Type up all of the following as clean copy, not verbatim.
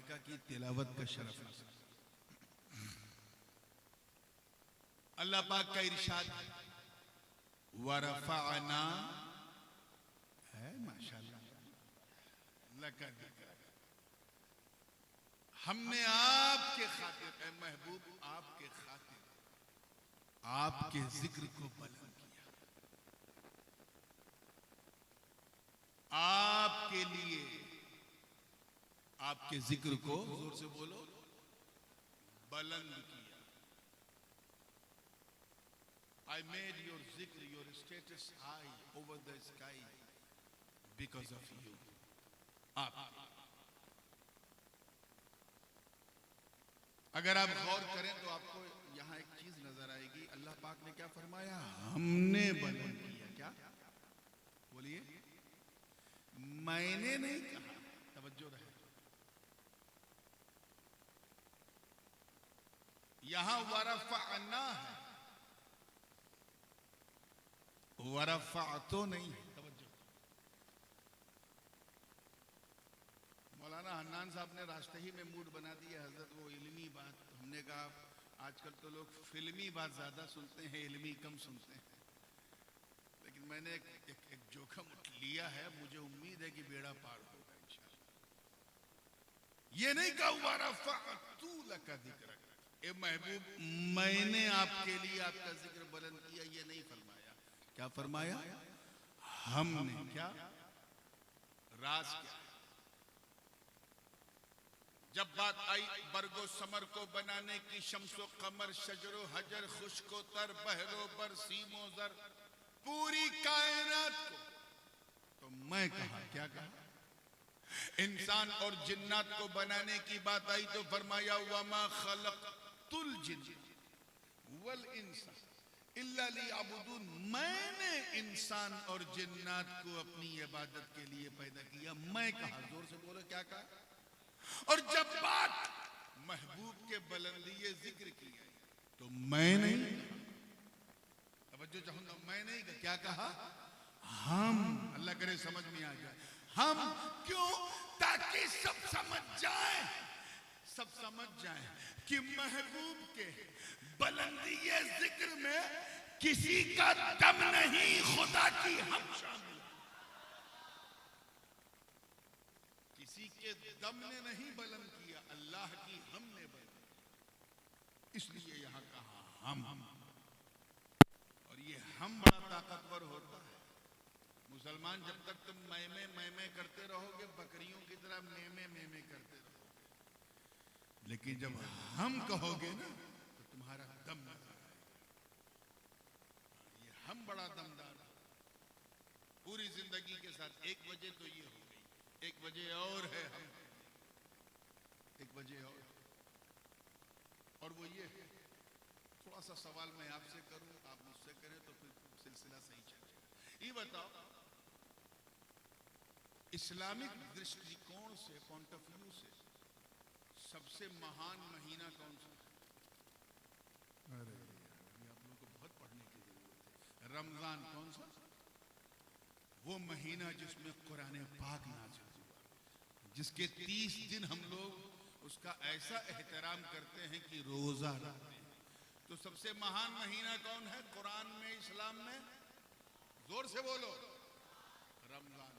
मलाइका की तिलावत का शरफ हासिल। अल्लाह पाक का इरशाद वरफ़अना है, माशाअल्लाह, लक़द हमने आपके खातिर, ए महबूब, आपके खातिर आपके जिक्र को बुलंद किया, आपके लिए आपके जिक्र को, जोर से बोलो, बुलंद किया। I made your zikr, your status high over the sky because of you. आप अगर आप गौर करें तो आपको यहां एक चीज नजर आएगी। अल्लाह पाक ने क्या फरमाया? हमने बुलंद किया। क्या बोलिए? मैंने नहीं कहा, तवज्जो रहे। यहां वरफ़अना है, वरफ़अतो नहीं है। तवज्जो। मौलाना हन्नान साहब ने रास्ते ही में मूड बना दिया हजरत, वो इल्मी बात। हमने कहा आजकल तो लोग फिल्मी बात ज्यादा सुनते हैं, इल्मी कम सुनते हैं। लेकिन मैंने एक जोखिम लिया है, मुझे उम्मीद है कि बेड़ा पार होगा इंशाअल्लाह। ये नहीं कहा वरफ़अतु लका ज़िक्रक, ए महबूब मैंने आपके लिए आपका जिक्र बुलंद किया, ये नहीं फरमाया। क्या फरमाया? हमने। क्या राज क्या? जब बात आई बरगो समर को बनाने की, शम्सो कमर शजरो हजर खुश्को तर बहरो बर सीमो जर, पूरी कायनात को, तो मैं कहा, क्या कहा? इंसान और जिन्नात को बनाने की बात आई तो फरमाया वमा खलक़तुल जिन्न वल इंसा इल्ला लियअबुदून, मैंने इंसान और जिन्नात को अपनी इबादत के लिए पैदा किया। मैं कहा, जोर से बोलो, क्या कहा? और जब बात महबूब के बुलंदी जिक्र की है तो मैं नहीं, तवज्जो चाहूंगा, मैं नहीं, क्या कहा? हम। अल्लाह करे समझ में आ जाए। हम क्यों? ताकि सब समझ जाए, सब समझ जाए कि महबूब के बुलंदी जिक्र में किसी का दम नहीं, खुदा की हम शामिल। किसी के दम ने नहीं बुलंद किया, अल्लाह की हमने बुलंद, इसलिए यहां कहा हम। और ये हम बड़ा ताकतवर होता है। मुसलमान जब तक तुम मैं करते रहोगे, बकरियों की तरह मैं करते रहोगे, लेकिन जब हम कहोगे ना तो तुम्हारा दम नजर आएगा। ये हम बड़ा दमदार है। पूरी जिंदगी के साथ एक वजह तो ये हो गई, एक वजह और है हम, एक वजह और वो ये है। थोड़ा सा सवाल मैं आपसे करूं, आप मुझसे करें तो फिर सिलसिला सही चलेगा। ये बताओ, इस्लामिक दृष्टिकोण से, पॉइंट ऑफ व्यू से, सबसे महान महीना कौन सा है? अरे ये आप लोगों को बहुत पढ़ने की जरूरत है। रमजान। कौन सा? वो महीना जिसमें कुरान पाक नाज़िल हुआ, जिसके 30 दिन हम लोग उसका ऐसा एहतराम करते हैं कि रोजा रखते हैं। तो सबसे महान महीना कौन है कुरान में, इस्लाम में? जोर से बोलो। रमजान।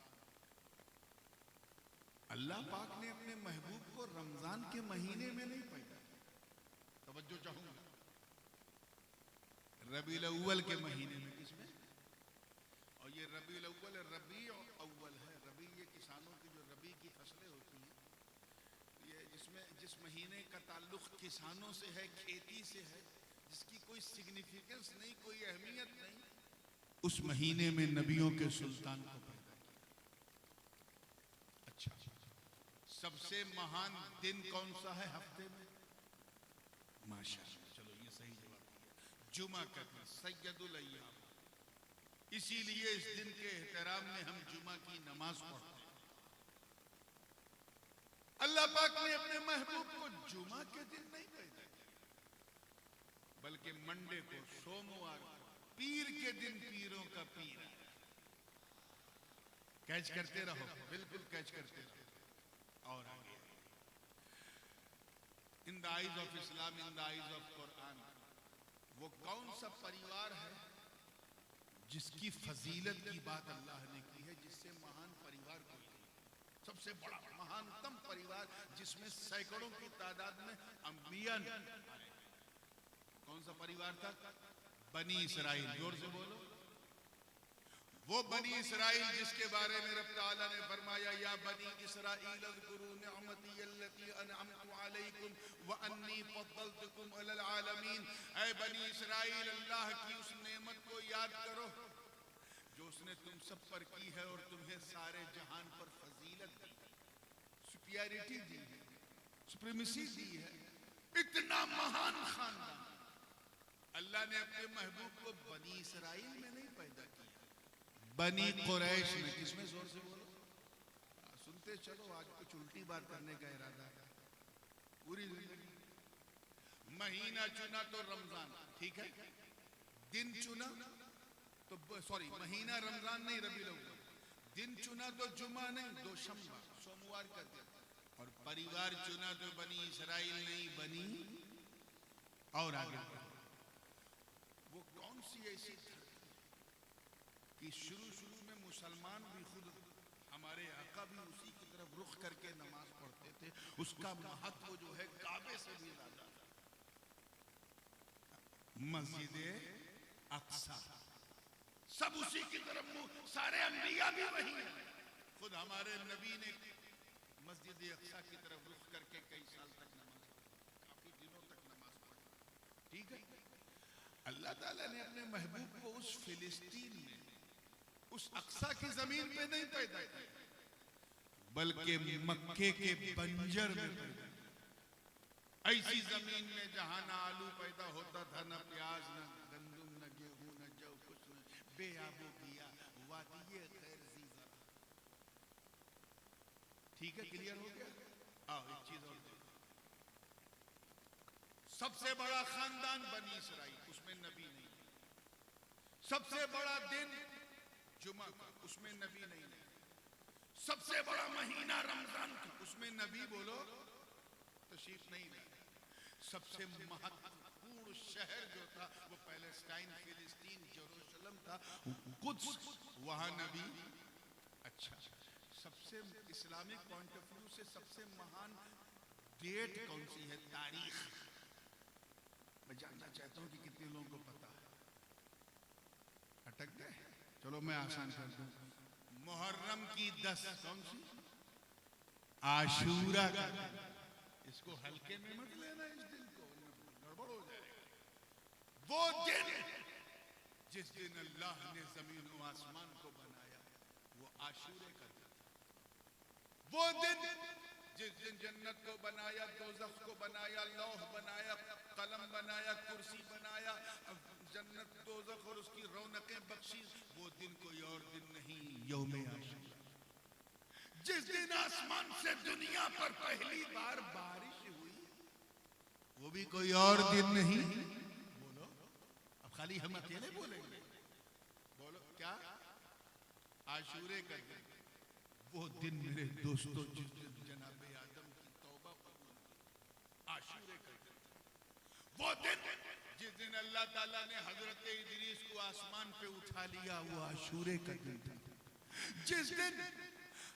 अल्लाह पाक ने अपने महबूब को रमजान के महीने में नहीं पैदा किया, तवज्जो चाहूंगा, रबीउल अव्वल के महीने में। किसमें? और ये रबीउल अव्वल, रबी अव्वल है। रबी ये किसानों की जो रबी की फसलें होती हैं, ये जिस महीने का ताल्लुक किसानों से है, खेती से है, जिसकी कोई सिग्निफिकेंस नहीं, कोई अहमियत नहीं, उस महीने में नबियों के सुल्तान को पैदा किया। अच्छा, सबसे महान दिन कौन सा है हफ्ते में? माशाअल्लाह, चलो ये सही जवाब दिया, जुमा का दिन, सैयदुल अय्याम। इसीलिए इस दिन के एहतराम में हम जुमा की नमाज पढ़ते हैं। अल्लाह पाक ने अपने महबूब को जुमा के दिन नहीं पैदा किया, बल्कि मंडे को, सोमवार को, पीर के दिन पीरों का पीर है। कैच करते रहो, बिल्कुल कैच करते रहो। और आगे in the eyes of Islam, in the eyes of Quran, वो कौन सा परिवार है जिसकी फजीलत की बात अल्लाह ने की है, जिससे महान परिवार कोई नहीं। सबसे बड़ा महानतम परिवार जिसमें सैकड़ों की तादाद में अंबिया ने आए। कौन सा परिवार था? बनी इसराइल। जोर से बोलो। वो बनी इसराइल जिसके बारे में रब ताला ने फरमाया, या बनी इसराइल अज़कुरू निअमती अल्लती अनअमतु अलैकुम व अन्नी फद्दलतुकुम अलल आलमीन। ऐ बनी इसराइल, अल्लाह की उस नेमत को याद करो जो उसने तुम सब पर की है और तुम्हें सारे जहान पर फजीलत दी, सुपीरियरिटी दी है, सुप्रीमेसी दी है। इतना महान खानदान अल्लाह ने अपने महबूब को बनी इसराइल में नहीं पैदा किया, बनी कुरैश में। किसमें? जोर से बोलो। सुनते चलो, आज कुछ उल्टी बात करने का इरादा है। पूरी जिंदगी महीना चुना तो रमजान, ठीक है। दिन चुना तो सॉरी, महीना रमजान नहीं, रबीउल अव्वल। दिन चुना तो जुमा नहीं, दोशंबा, सोमवार का दिन। और परिवार चुना तो बनी इसराइल नहीं, बनी। और आगे वो कौन सी ऐसी कि शुरू में मुसलमान भी खुद, हमारे आका भी उसी की तरफ रुख करके नमाज पढ़ते थे। उसका महत्व जो है काबे से भी ज्यादा। मस्जिद अक्सा, सब उसी की तरफ, सारे अंबिया भी वही हैं। खुद हमारे नबी ने मस्जिद अक्सा की तरफ रुख करके कई साल तक नमाज पढ़ी, काफी दिनों तक नमाज पढ़ी, ठीक है। अल्लाह ताला ने अपने महबूब को उस फिलिस्तीन में, उस अक्सा की जमीन पे नहीं पैदा किया, बल्कि मक्के के बंजर में पैदा किया। ऐसी जमीन में जहां ना आलू पैदा होता था, ना प्याज, ना गंदुम, ना गेहूं, ना जौ, कुछ नहीं, बेआबो किया, वादिये खैर ज़ीज़ा। ठीक है, क्लियर हो गया? आओ एक चीज और देखो। सबसे बड़ा खानदान बनी इसराइल, उसमें नबी नहीं। सबसे बड़ा दिन जुमा का, उसमें नबी नहीं। सबसे बड़ा महीना रमजान का, उसमें नबी बोलो तशरीफ नहीं लाए। सबसे महत्वपूर्ण शहर जो था वो पैलेस्टाइन, फिलिस्तीन, जेरूशलम था, कुद्स, वहां नबी। अच्छा, सबसे इस्लामिक पॉइंट ऑफ व्यू से सबसे महान डेट कौन सी है? तारीख। मैं जानना चाहता हूं कि कितने लोगों को पता है। अटक गए? चलो मैं आसान कर दूं। मुहर्रम की 10, कौन सी? आशूरा का। इसको हल्के में मत लेना, इस दिन को गड़बड़ हो जाएगा। वो दिन जिस दिन अल्लाह ने जमीन और आसमान को बनाया, वो आशूरे का दिन। वो दिन जिस दिन जन्नत को बनाया, दोज़ख को बनाया, लौह बनाया, कलम बनाया, कुर्सी बनाया, जन्नत, दोज़ख और उसकी रौनकें बख्शी, वो दिन कोई और दिन नहीं, यौम आशूरा। जिस दिन आसमान से दुनिया पर पहली बार बारिश हुई, वो भी कोई और दिन नहीं। बोलो, अब खाली हम अकेले बोलेंगे? बोलो क्या? आशूरे का दिन। वो दिन मेरे दोस्तों जिस दिन जनाबे आदम की तौबा कबूल हुई, आशूरे का दिन। वो दिन जिस दिन अल्लाह ताला ने हजरत इदरीस को आसमान पे उठा लिया, वो आशूरे का दिन था। जिस दिन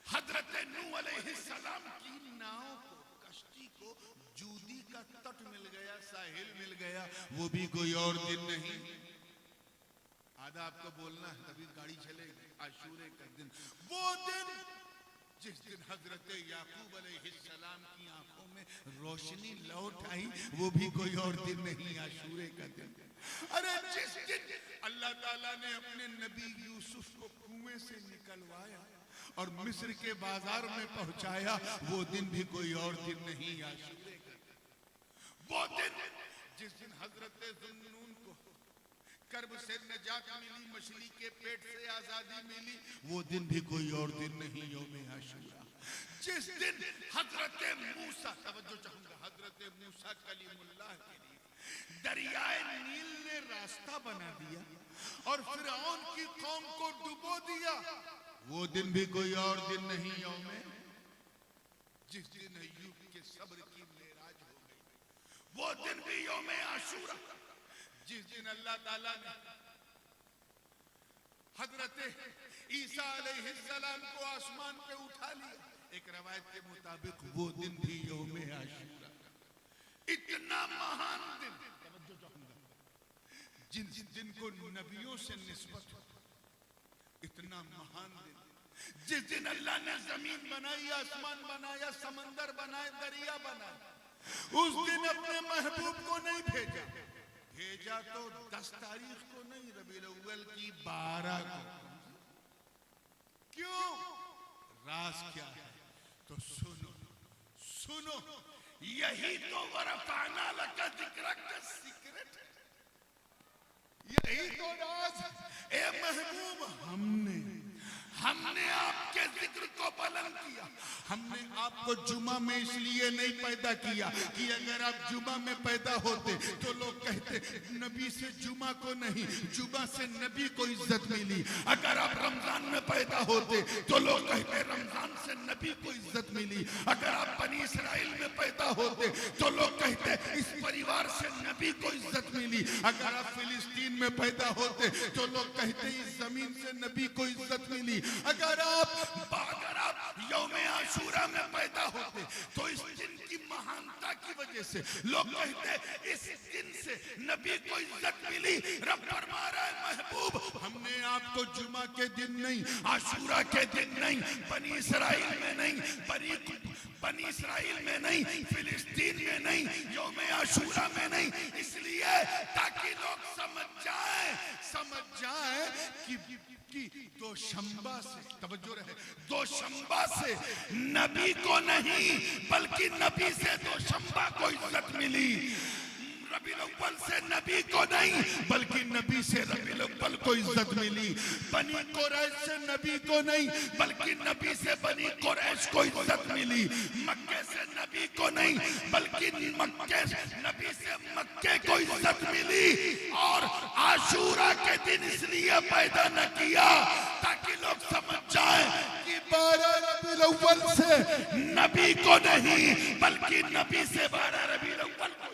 हजरत नूह अलैहिस्सलाम की नाव को, कश्ती को जूदी का तट मिल गया, साहिल मिल गया, वो भी कोई और दिन नहीं। आधा आपको बोलना है तभी गाड़ी चलेगी। आशूरे का दिन। वो दिन जिस दिन हजरत याकूब अलैहिस्सलाम की आंखों में रोशनी लौट आई, वो भी कोई और दिन नहीं, आशूरे का दिन। अरे जिस दिन अल्लाह ताला ने अपने नबी यूसुफ को कुएं से निकलवाया और मिस्र के बाजार में पहुंचाया, वो दिन भी कोई और दिन नहीं, आशूरे का दिन। वो दिन जिस दिन हजरत ज़ुन्नून को कर्ब से नजात मिली, मछली के पेट से आजादी मिली, वो दिन भी कोई और दिन नहीं, यौम आशूरा। जिस दिन हजरत मूसा, तवज्जो चाहूंगा, हजरत मूसा कलीमुल्लाह के लिए दरियाए नील ने रास्ता बना दिया और फिरौन की कौम को डुबो दिया, वो दिन भी कोई और दिन नहीं, यौम। जिस दिन अय्यूब के सब्र की मेराज हो गई, वो दिन भी यौम आशूरा, जिस दिन अल्लाह ताला ने हजरत ईसा अलैहिस्सलाम को आसमान पे उठा लिया। एक रवायत के मुताबिक वो दिन भी यौम आशूरा, इतना महान दिन, जिन जिनको नबियों से निस्बत, इतना महान दिन, जिस दिन अल्लाह ने जमीन बनाई, आसमान बनाया, समंदर बनाए, दरिया बनाए, उस दिन अपने महबूब को नहीं भेजा। भेजा तो 10 तारीख को नहीं, रबीउल अव्वल की 12 को। क्यों? राज क्या है? तो सुनो सुनो, यही तो वरफ़अना लका ज़िक्रक का सीक्रेट है, यही तो राज। ए महबूब, हमने आपके जिक्र को बुलंद किया। हमने आपको जुमा में इसलिए नहीं पैदा किया कि अगर आप जुमा में पैदा होते तो लोग कहते नबी से जुमा को नहीं, जुमा से नबी को इज्जत मिली। अगर आप रमजान में पैदा होते तो लोग कहते रमजान से नबी को इज्जत मिली। अगर आप बनी इसराइल में पैदा होते तो लोग कहते इस परिवार से नबी को इज्जत मिली। अगर आप फिलिस्तीन में पैदा होते तो लोग कहते इस जमीन से नबी को इज्जत मिली। अगर आप यौम आशूरा में पैदा होते तो इस दिन की महानता की वजह से लोग कहते इस दिन से नबी को इज्जत मिली। रब फरमा रहा है महबूब, हमने आपको जुमा के दिन नहीं, आशूरा के दिन नहीं, बनी इसराइल में नहीं, बनी इसराइल में नहीं, फिलिस्तीन में नहीं, यौम आशूरा में नहीं, इसलिए ताकि लोग समझ जाए कि दोशंबा से, तवज्जो रहे, दोशंबा से नबी को नहीं बल्कि नबी से दोशंबा को इज्जत मिली। रबीउल अव्वल से नबी को नहीं बल्कि नबी से रबीउल अव्वल को इज्जत मिली। बनी कुरैश से नबी को नहीं बल्कि नबी से बनी कुरैश को इज्जत मिली। मक्के से नबी को नहीं बल्कि नबी से मक्के को इज्जत मिली। और आशूरा के दिन इसलिए पैदा न किया ताकि लोग समझ जाए कि 12 रबीउल अव्वल से नबी को नहीं बल्कि नबी से 12 रबीउल अव्वल को।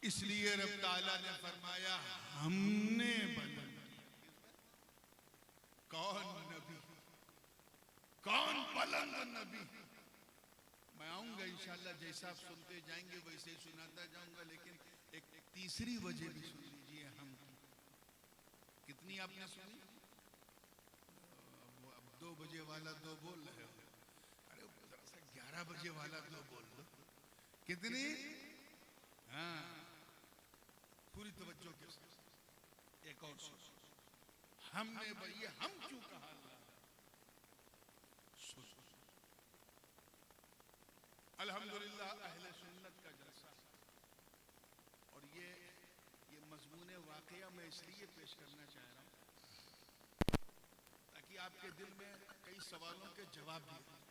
इसलिए रब ताला ने फरमाया हमने बुलंद किया। कौन नबी, कौन बुलंद नबी? मैं आऊंगा इंशाल्लाह, जैसा आप सुनते जाएंगे वैसे ही सुनाता जाऊंगा, लेकिन एक तीसरी वजह भी सुन लीजिए। हम कितनी आपने सुनी? अब 2 बजे वाला 2 बोल रहे हो, अरे 11 बजे वाला 2 बोल लो। कितनी? हाँ, पूरी तवज्जो के साथ एक और सोच। हमने ये हम क्यों कहा? अल्हम्दुलिल्लाह अहले सुन्नत का जलसा, और ये मजमून वाक़या मैं इसलिए पेश करना चाह रहा हूँ ताकि आपके दिल में कई सवालों के जवाब भी दें।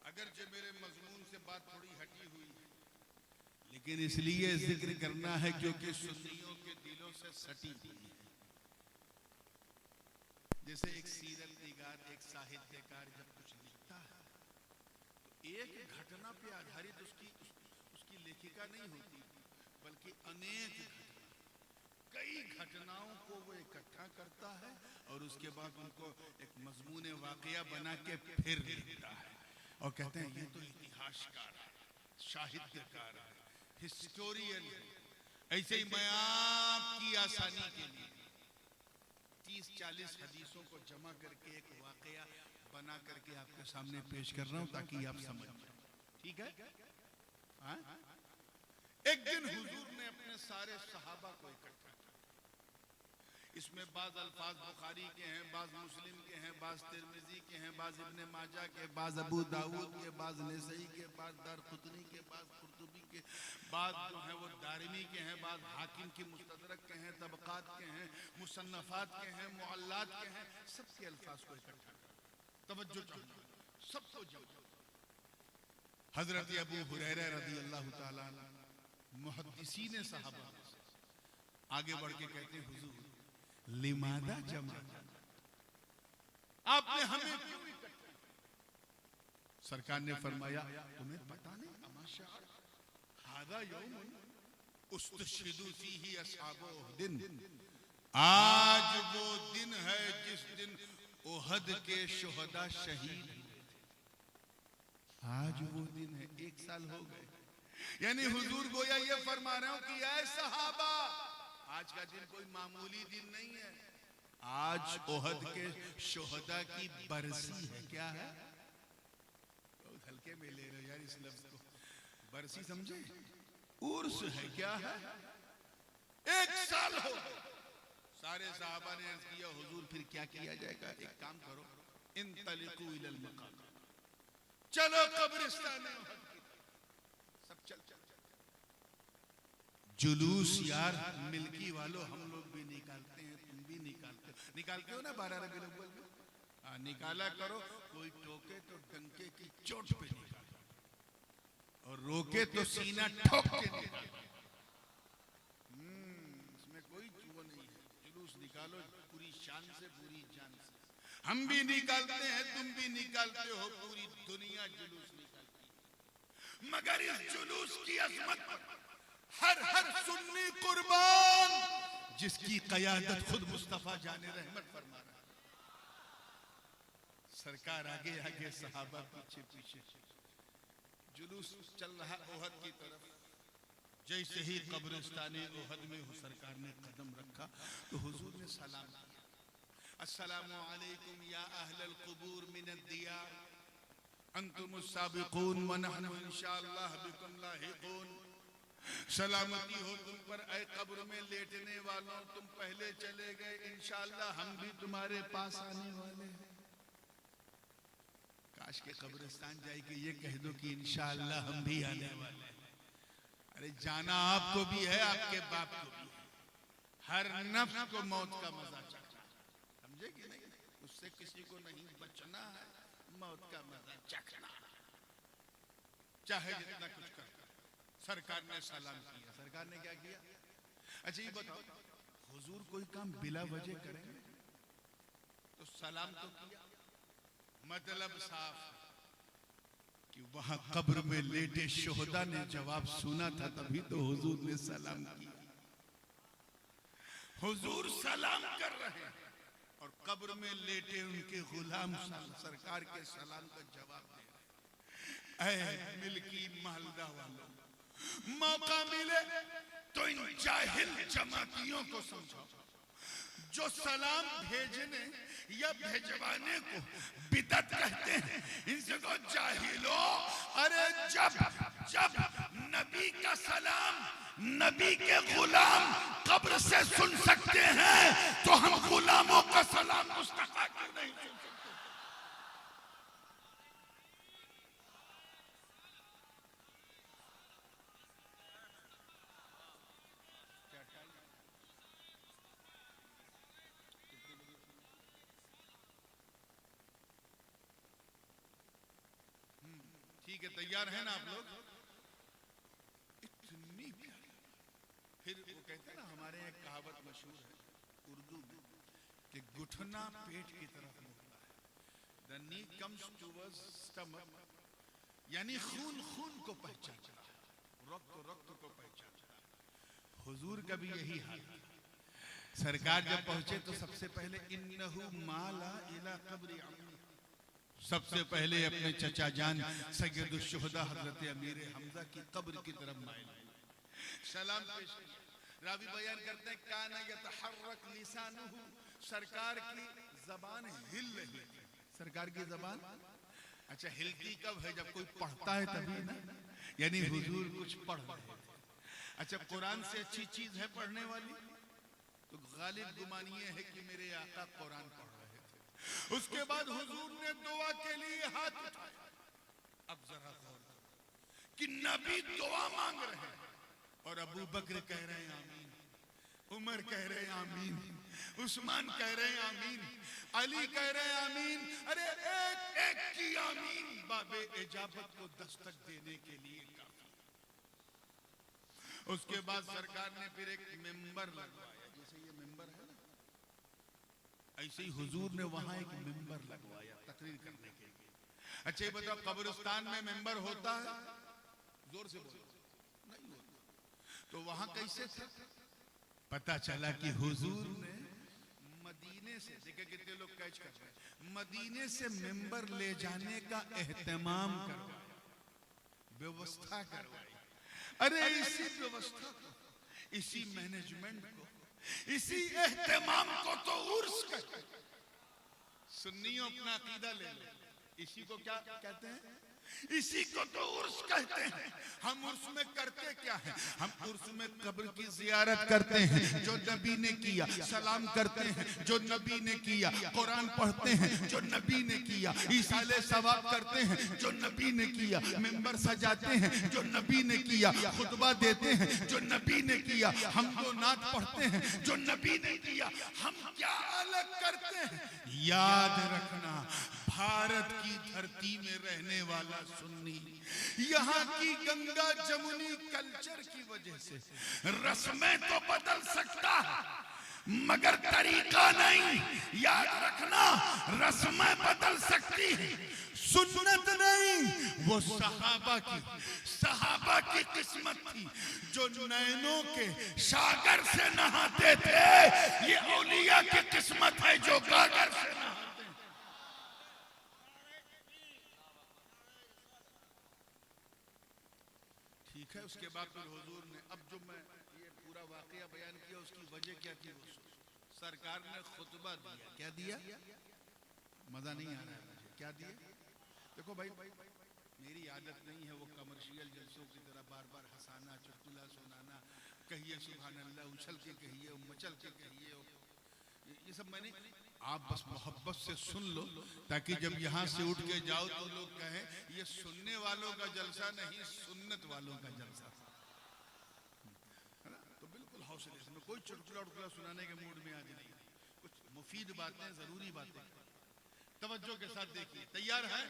अगर जो मेरे मजमून से बात थोड़ी हटी हुई है, लेकिन इसलिए जिक्र करना है क्योंकि सुन्नियों के दिलों से सटी हुई है। जैसे एक सीरत निगार, एक साहित्यकार जब कुछ लिखता है तो एक घटना पे आधारित उसकी लेखिका नहीं होती, बल्कि अनेक कई घटनाओं को वो इकट्ठा करता है और उसके बाद उनको एक मजमून वाक़या बना के फिर लिखता है और कहते हैं ये तो इतिहासकार है, साहित्यकार है, हिस्टोरियन है। ऐसे ही मैं आपकी आसानी के लिए 30-40 हदीसों को जमा करके एक वाक़या बना करके आपके सामने पेश कर रहा हूं ताकि आप समझ जाएं। ठीक है? हाँ? एक दिन हुजूर ने अपने सारे सहाबा को इकट्ठा किया। इसमें बाज अल्फाज बुखारी के हैं, बाज मुस्लिम के हैं, बाज तिरमिजी के हैं, बाज इब्ने माजा के, बाज अबू दाऊद के, बाज नसई के, बाज दारक़ुतनी के, बाज कुर्तुबी के, बाज जो है वो दारिमी के हैं, बाज हाकिम की मुस्तदरक के हैं, तबक़ात के हैं, मुसन्नफ़ात के हैं, मुअल्लात के हैं। सबके अल्फाज को इकट्ठा कर, तवज्जो चाहिए, सबको जमा। हजरत अबू हुरैरा रज़ी अल्लाह ताला मुहद्दिसीन सहाबा आगे बढ़ के कहते हैं, हुजूर लिमादा जमा, आपने हमें क्यों इकट्ठा? सरकार ने फरमाया, तुम्हें पता नहीं, अमाशा हादा यौमुन उस्तशहिदु फीही अस्हाबु उहदिन, आज वो दिन है जिस दिन उहद के शुहदा शहीद हुए थे। आज वो दिन है, 1 साल हो गए। यानी हुजूर गोया ये फरमा रहे हो कि ऐ सहाबा, आज का दिन कोई मामूली दिन नहीं है, आज उहद के शुहदा की बरसी है। क्या है? बहुत हल्के में ले रहे हो यार इस लफ्ज को, बरसी समझे, उर्स है। क्या है? 1 साल हो गए। सारे सहाबा ने अर्ज किया, हुजूर फिर क्या किया जाएगा? एक काम करो, इंतलिकू इलल मकाम, चलो कब्रिस्तान उहद की तरफ। सब चल चल जुलूस यार मिल्की वालों, हम लोग भी निकालते हैं, तुम भी निकालते हो ना 12 रबीउल अव्वल में। हाँ, निकाला करो। कोई टोके तो डंके की चोट पे निकालो, और रोके तो सीना ठोक के निकालो। इसमें कोई वो नहीं है। जुलूस निकालो पूरी शान से, पूरी जान से। हम भी निकालते हैं, तुम भी निकालते हो, पूरी दुनिया जुलूस निकालती है। मगर इस जुलूस की अजमत पर हर सुन्नी कुर्बान, जिसकी क़यादत खुद मुस्तफा जाने रहमत फरमा रहा है। सरकार आगे आगे, सहाबा पीछे पीछे, जुलूस चल रहा उहद की तरफ। जैसे ही कब्रिस्तान उहद में सरकार ने कदम रखा तो हुजूर ने सलाम किया, अस्सलामु अलैकुम या अहलल कुबूर मिनद दियार अंतुमुस साबिकून व नहनु इंशाअल्लाह बिकुम लाहिकून। सलामती हो तुम पर ऐ कब्र में लेटने वालों, तुम पहले चले गए, इंशाअल्लाह हम भी तुम्हारे पास आने वाले हैं। काश के कब्रिस्तान जाए कि ये कह दो कि इंशाअल्लाह हम भी आने वाले हैं। अरे जाना आपको भी है, आपके बाप को भी है। हर नफ्स को मौत का मजा चखना, समझे कि नहीं? उससे किसी को नहीं बचना है, मौत का मजा चखना, चाहे जितना कुछ कर। सरकार ने सलाम किया। सरकार ने क्या किया? अच्छा ये बताओ, हुजूर कोई काम बिला वजह करेंगे तो सलाम तो किया, मतलब साफ कि वहां कब्र में लेटे शुहदा ने जवाब सुना था, तभी तो हुजूर ने सलाम किया। हुजूर सलाम कर रहे हैं और कब्र में लेटे उनके गुलाम सरकार के सलाम का जवाब दे रहे हैं। ऐ मिल्की मालदा वालों, मौका मिले तो इन जाहिल जमातियों को समझाओ जो सलाम भेजने या भेजवाने को बिदअत कहते हैं। इनसे को जाहिलो, अरे जब नबी का सलाम नबी के गुलाम कब्र से सुन सकते हैं, तो हम गुलामों का सलाम मुस्तफा क्यों नहीं सुन सकते? ठीक है, तैयार है ना आप लोग? इतनी प्यारी। फिर वो कहते हैं ना, हमारे यहाँ कहावत मशहूर है उर्दू में कि घुटना पेट की तरफ मुड़ता है। The knee comes towards stomach, यानी खून खून को पहचानता है, रक्त रक्त को पहचानता है। हुजूर का भी यही हाल है। सरकार जब पहुंचे तो सबसे पहले इन्नहु माला इला कब्रि अम्मी, सबसे पहले अपने चचा जान सैयदुल शुहदा हजरत अमीर हमजा की कब्र की तरफ माइल सलाम पेश किया। रावी बयान करते हैं, काना यतहर्रक लिसानुहु, सरकार की जबान हिल रही थी। सरकार की जबान अच्छा हिलती कब है? जब कोई पढ़ता है तभी ना, यानी हुजूर कुछ पढ़ रहे थे। अच्छा, कुरान से अच्छी चीज है पढ़ने वाली? तो गालिब गुमान ये है कि मेरे आका कुरान पढ़ रहे थे। उसके बाद हुजूर ने दुआ के लिए हाथ उठाया। अब जरा गौर करो कि नबी दुआ मांग रहे हैं और अबू बकर कह रहे हैं आमीन। उमर कह रहे आमीन, उस्मान कह रहे आमीन, अली कह रहे आमीन। अरे एक एक की आमीन बाबे इजाबत को दस्तक देने के लिए काफी। उसके बाद सरकार ने फिर एक मेंबर लगवाया, जैसे ये मेंबर है ना, ऐसे ही हुजूर ने वहां एक मेंबर लगवाया तकरीर करने के लिए। अच्छा ये बताओ कब्रिस्तान में मेंबर होता है? जोर से बोलो, नहीं होता। तो वहां कैसे था? पता चला कि हुजूर ने मदीने से, देखा कितने लोग कैच कर रहे हैं, मदीने से मेंबर ले जाने का एहतमाम करवाया, व्यवस्था करवाई। अरे इसी व्यवस्था को, इसी मैनेजमेंट को, इसी एहतमाम को तो उर्स कहते हैं। सुन्नियों अपना अकीदा ले लो, इसी को क्या कहते हैं? इसी को तो उर्स कहते हैं। हम उर्स में करते क्या है? हम उर्स में कब्र की जियारत करते हैं जो नबी ने किया, सलाम करते हैं जो नबी ने किया, कुरान पढ़ते हैं जो नबी ने किया, ईसाले सवाब करते हैं जो नबी ने किया, मेंबर सजाते हैं जो नबी ने किया, खुतबा देते हैं जो नबी ने किया, हम तो नात पढ़ते हैं जो नबी ने किया। हम क्या अलग करते हैं? याद रखना, भारत की धरती में रहने वाला सुन्नी यहाँ की गंगा जमुनी कल्चर की वजह से रस्में तो बदल सकता है मगर तरीका नहीं। याद रखना, रस्में बदल सकती है, सुन्नत नहीं। वो सहाबा की किस्मत थी जो नैनों के सागर से नहाते थे। ये औलिया की किस्मत है जो गागर से नहाते। ठीक है, उसके बाद फिर हुजूर ने, अब जो मैं ये पूरा वाकया बयान किया उसकी वजह क्या थी? सरकार ने खुतबा दिया। क्या दिया? मजा नहीं आ रहा है मुझे। क्या दिया? देखो भाई, मेरी आदत नहीं है वो कमर्शियल जलसों की तरह बार बार हंसाना, चुटकुला सुनाना, कहिए सुभान अल्लाह, उछल के कहिए, मचल के कहिए, ये सब मैंने, आप बस मोहब्बत से सुन लो ताकि जब यहाँ से उठ के जाओ तो लोग कहें ये सुनने वालों का जलसा नहीं, सुन्नत वालों का जलसा है ना। तो बिल्कुल हौसले से, कोई चुटकुला उटकुला सुनाने के मूड में आज नहीं, कुछ मुफीद बातें, जरूरी बातें। तवज्जो के साथ देखिए, तैयार है?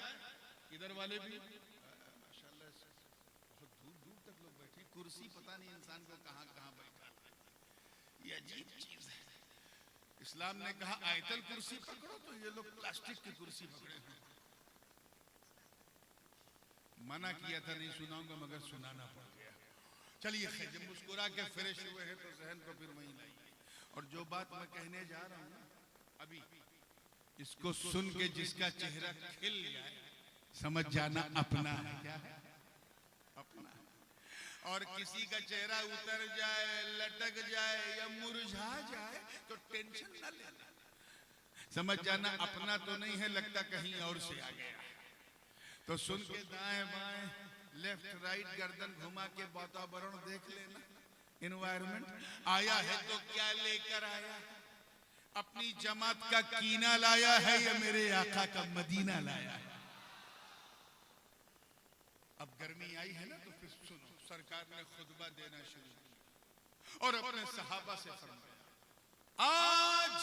इधर वाले भी माशाल्लाह बहुत दूर दूर तक लोग बैठे, कुर्सी पता नहीं इंसान को कहाँ कहाँ बैठा, ये अजीब चीज है। इस्लाम ने कहा आयतल कुर्सी पकड़ो, तो ये लोग प्लास्टिक की कुर्सी पकड़े हैं। मना किया था नहीं सुनाऊंगा मगर सुनाना पड़ गया। चलिए खैर, जब मुस्कुरा के फ्रेश हुए हैं तो जहन को फिर वहीं लाइए। और जो बात मैं कहने जा रहा हूँ अभी, इसको सुन के जिसका चेहरा खिल जाए समझ जाना अपना है। क्या है? अपना। और किसी का चेहरा उतर जाए, लटक जाए या मुरझा जाए तो टेंशन न लेना, समझ जाना अपना तो नहीं है, लगता कहीं और से आ गया। तो सुन के दाएं बाएं, लेफ्ट राइट गर्दन घुमा के वातावरण देख लेना, एनवायरमेंट आया है तो क्या लेकर आया? अपनी जमात का कीना लाया है या मेरे आका का मदीना लाया है? अब गर्मी आई है ना, तो फिर सुनो, सरकार ने खुतबा देना शुरू किया और अपने सहाबा से फरमाया, आज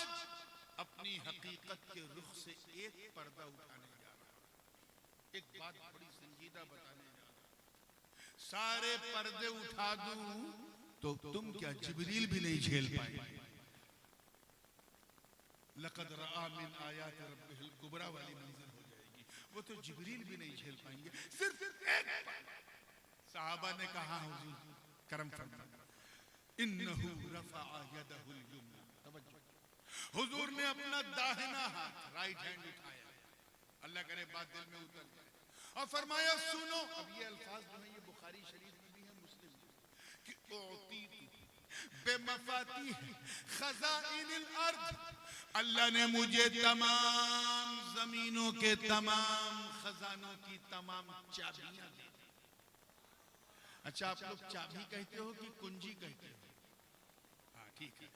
अपनी हकीकत के रुख से एक पर्दा उठाने जा रहा हूं, एक बात बड़ी संजीदा बताने जा रहा हूं। सारे पर्दे उठा दूं तो तुम क्या जिब्रील भी नहीं झेल पाएंगे। लक़द रआ मिन आयात रब्बिहिल कुबरा वाली मंजिल हो जाएगी, वो तो जिब्रील भी नहीं झेल पाएंगे। सिर्फ एक सहाबा ने कहा हुजूर करम फरमाइए, इन्नहु रफ़अ यदहुल युमना। तवज्जो, हुजूर ने अपना दाहिना हाथ, राइट हैंड उठाया, अल्लाह करे बात दिल में उतर जाए, और फरमाया सुनो। अब ये अल्फाज जो है ये बुखारी शरीफ में भी है, मुस्लिम में, कि उतीतु बेमफातिह खज़ाइनिल अर्द, अल्लाह ने मुझे तमाम जमीनों के तमाम खजानों की तमाम चाबियां दी। अच्छा, आप लोग चाबी कहते हो कि कुंजी कहते हो? हाँ ठीक है।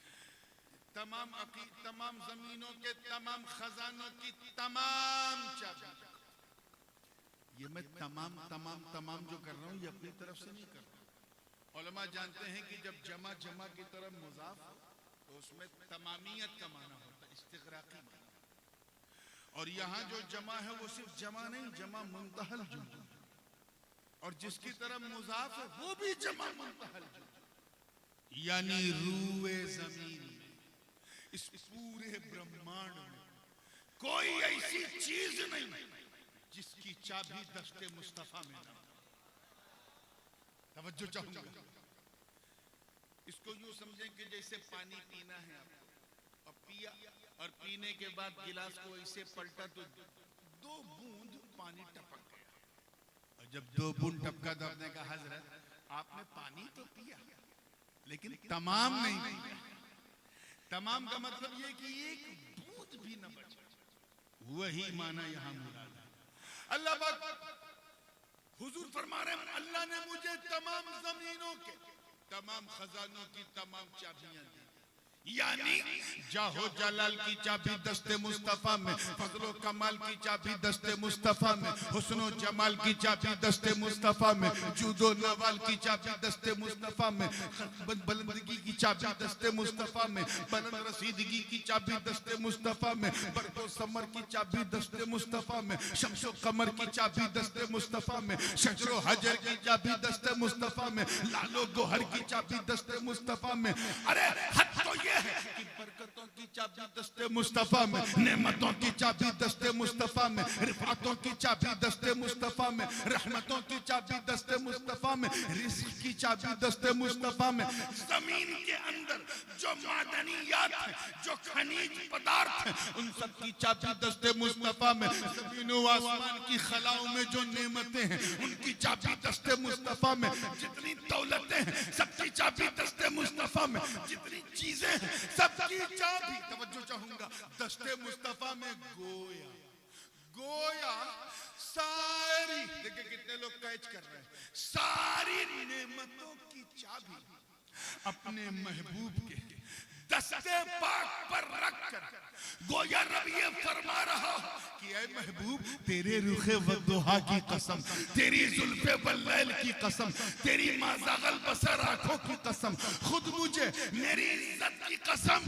तमाम जमीनों के तमाम खजानों की तमाम चाबियां। ये मैं तमाम जो कर रहा हूं ये अपनी तरफ से नहीं कर रहा। उलमा जानते हैं कि जब जमा की तरफ मुजाफ तो उसमें तमामियत का माना होता है, इस्तिग़राक़ी माना। और यहाँ जो जमा है वो सिर्फ जमा नहीं, जमा मुंतहल जुज़, और जिसकी तरफ मुज़ाफ है वो भी जमा मुंतहल जुज़। यानी रूए ज़मीन में, इस पूरे ब्रह्मांड में कोई ऐसी चीज नहीं जिसकी चाबी दस्ते मुस्तफा में ना। तवज्जो चाहूंगा, इसको यूं समझें कि जैसे पानी पीना है आपको, और पिया, और पीने के बाद गिलास को ऐसे पलटा तो 2 बूंद पानी टपक गया, और जब 2 बूंद टपका तो आपने कहा हजरत आपने पानी तो पिया लेकिन तमाम नहीं पिया। तमाम का मतलब ये कि एक बूंद भी न बचा, वही माना यहां मुराद है। अल्लाह पाक हुजूर फरमा रहे हैं, अल्लाह ने मुझे तमाम जमीनों के तमाम खजानों की तमाम चाबियां दी, यानी जाहो जलाल की चाबी दस्ते मुस्तफा में, फजलो कमाल की चाबी दस्ते मुस्तफा में, हुस्नो जमाल की चाबी दस्ते मुस्तफा में, जूदो नवाल की चाबी दस्ते मुस्तफा में, बुलंदगी की चाबी दस्ते मुस्तफा में, बुलंद रसीदगी की चाबी दस्ते मुस्तफा में, बरको समर की चाबी दस्ते मुस्तफा में, शम्सो कमर की चाबी दस्ते मुस्तफा में, शजरो हजर की चाबी दस्ते मुस्तफा में, लालो गोहर की चाबी दस्ते मुस्तफा में। अरे हद तो ये है कि बरकतों की चाबी दस्ते मुस्तफा में, नेमतों की चाबी दस्ते मुस्तफा में, रिफातों की चाबी दस्ते मुस्तफा में, रहमतों की चाबी दस्ते मुस्तफा में, रिज़्क़ की चाबी दस्ते मुस्तफा में। जमीन के अंदर जो मादनियात हैं, जो खनिज पदार्थ हैं, उन सब की चाबी दस्ते मुस्तफा में। ज़मीन व आसमान की खलाओं में जो नेमतें हैं, उनकी चाबी दस्ते मुस्तफा में। जितनी दौलतें हैं, सबकी चाबी दस्ते मुस्तफा में। जितनी चीजें सबकी चाबी, तवज्जो चाहूंगा, दस्ते मुस्तफा में। गोया गोया सारी, देखिए कितने लोग कैच कर रहे हैं, सारी नेमतों की चाबी अपने महबूब के दस्ते पाक पर रखकर गोया रब ये फरमा रहा कि ऐ महबूब, तेरे रुखे वद्दुहा की कसम, तेरी जुल्फे वल्लैल की कसम, तेरी माज़ागल बसर आंखों की कसम, खुद मुझे मेरी इज्जत की कसम,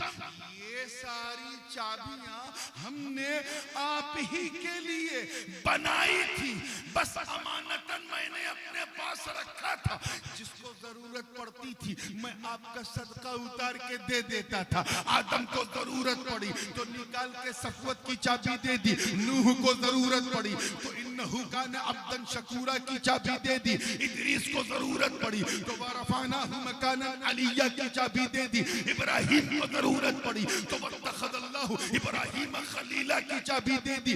ये सारी चाबियां हमने आप ही के लिए बनाई थी। बस अमानतन मैंने अपने पास रखा था, जिसको जरूरत पड़ती थी मैं आपका सदका उतार के दे देता था। आदम को जरूरत पड़ी तो निकाल के सफवत की चाबी दे दी, नूह को जरूरत पड़ी तो इन्नहु काना अब्दन शकूरा की चाबी दे दी, इदरीस को जरूरत पड़ी तो वरफानाहु मकानन अलिय्या की चाबी दे दी, इब्राहिम को जरूरत पड़ी तो वत्तखज़ल्लाहु इब्राहिम खलीला की चाबी दे दी,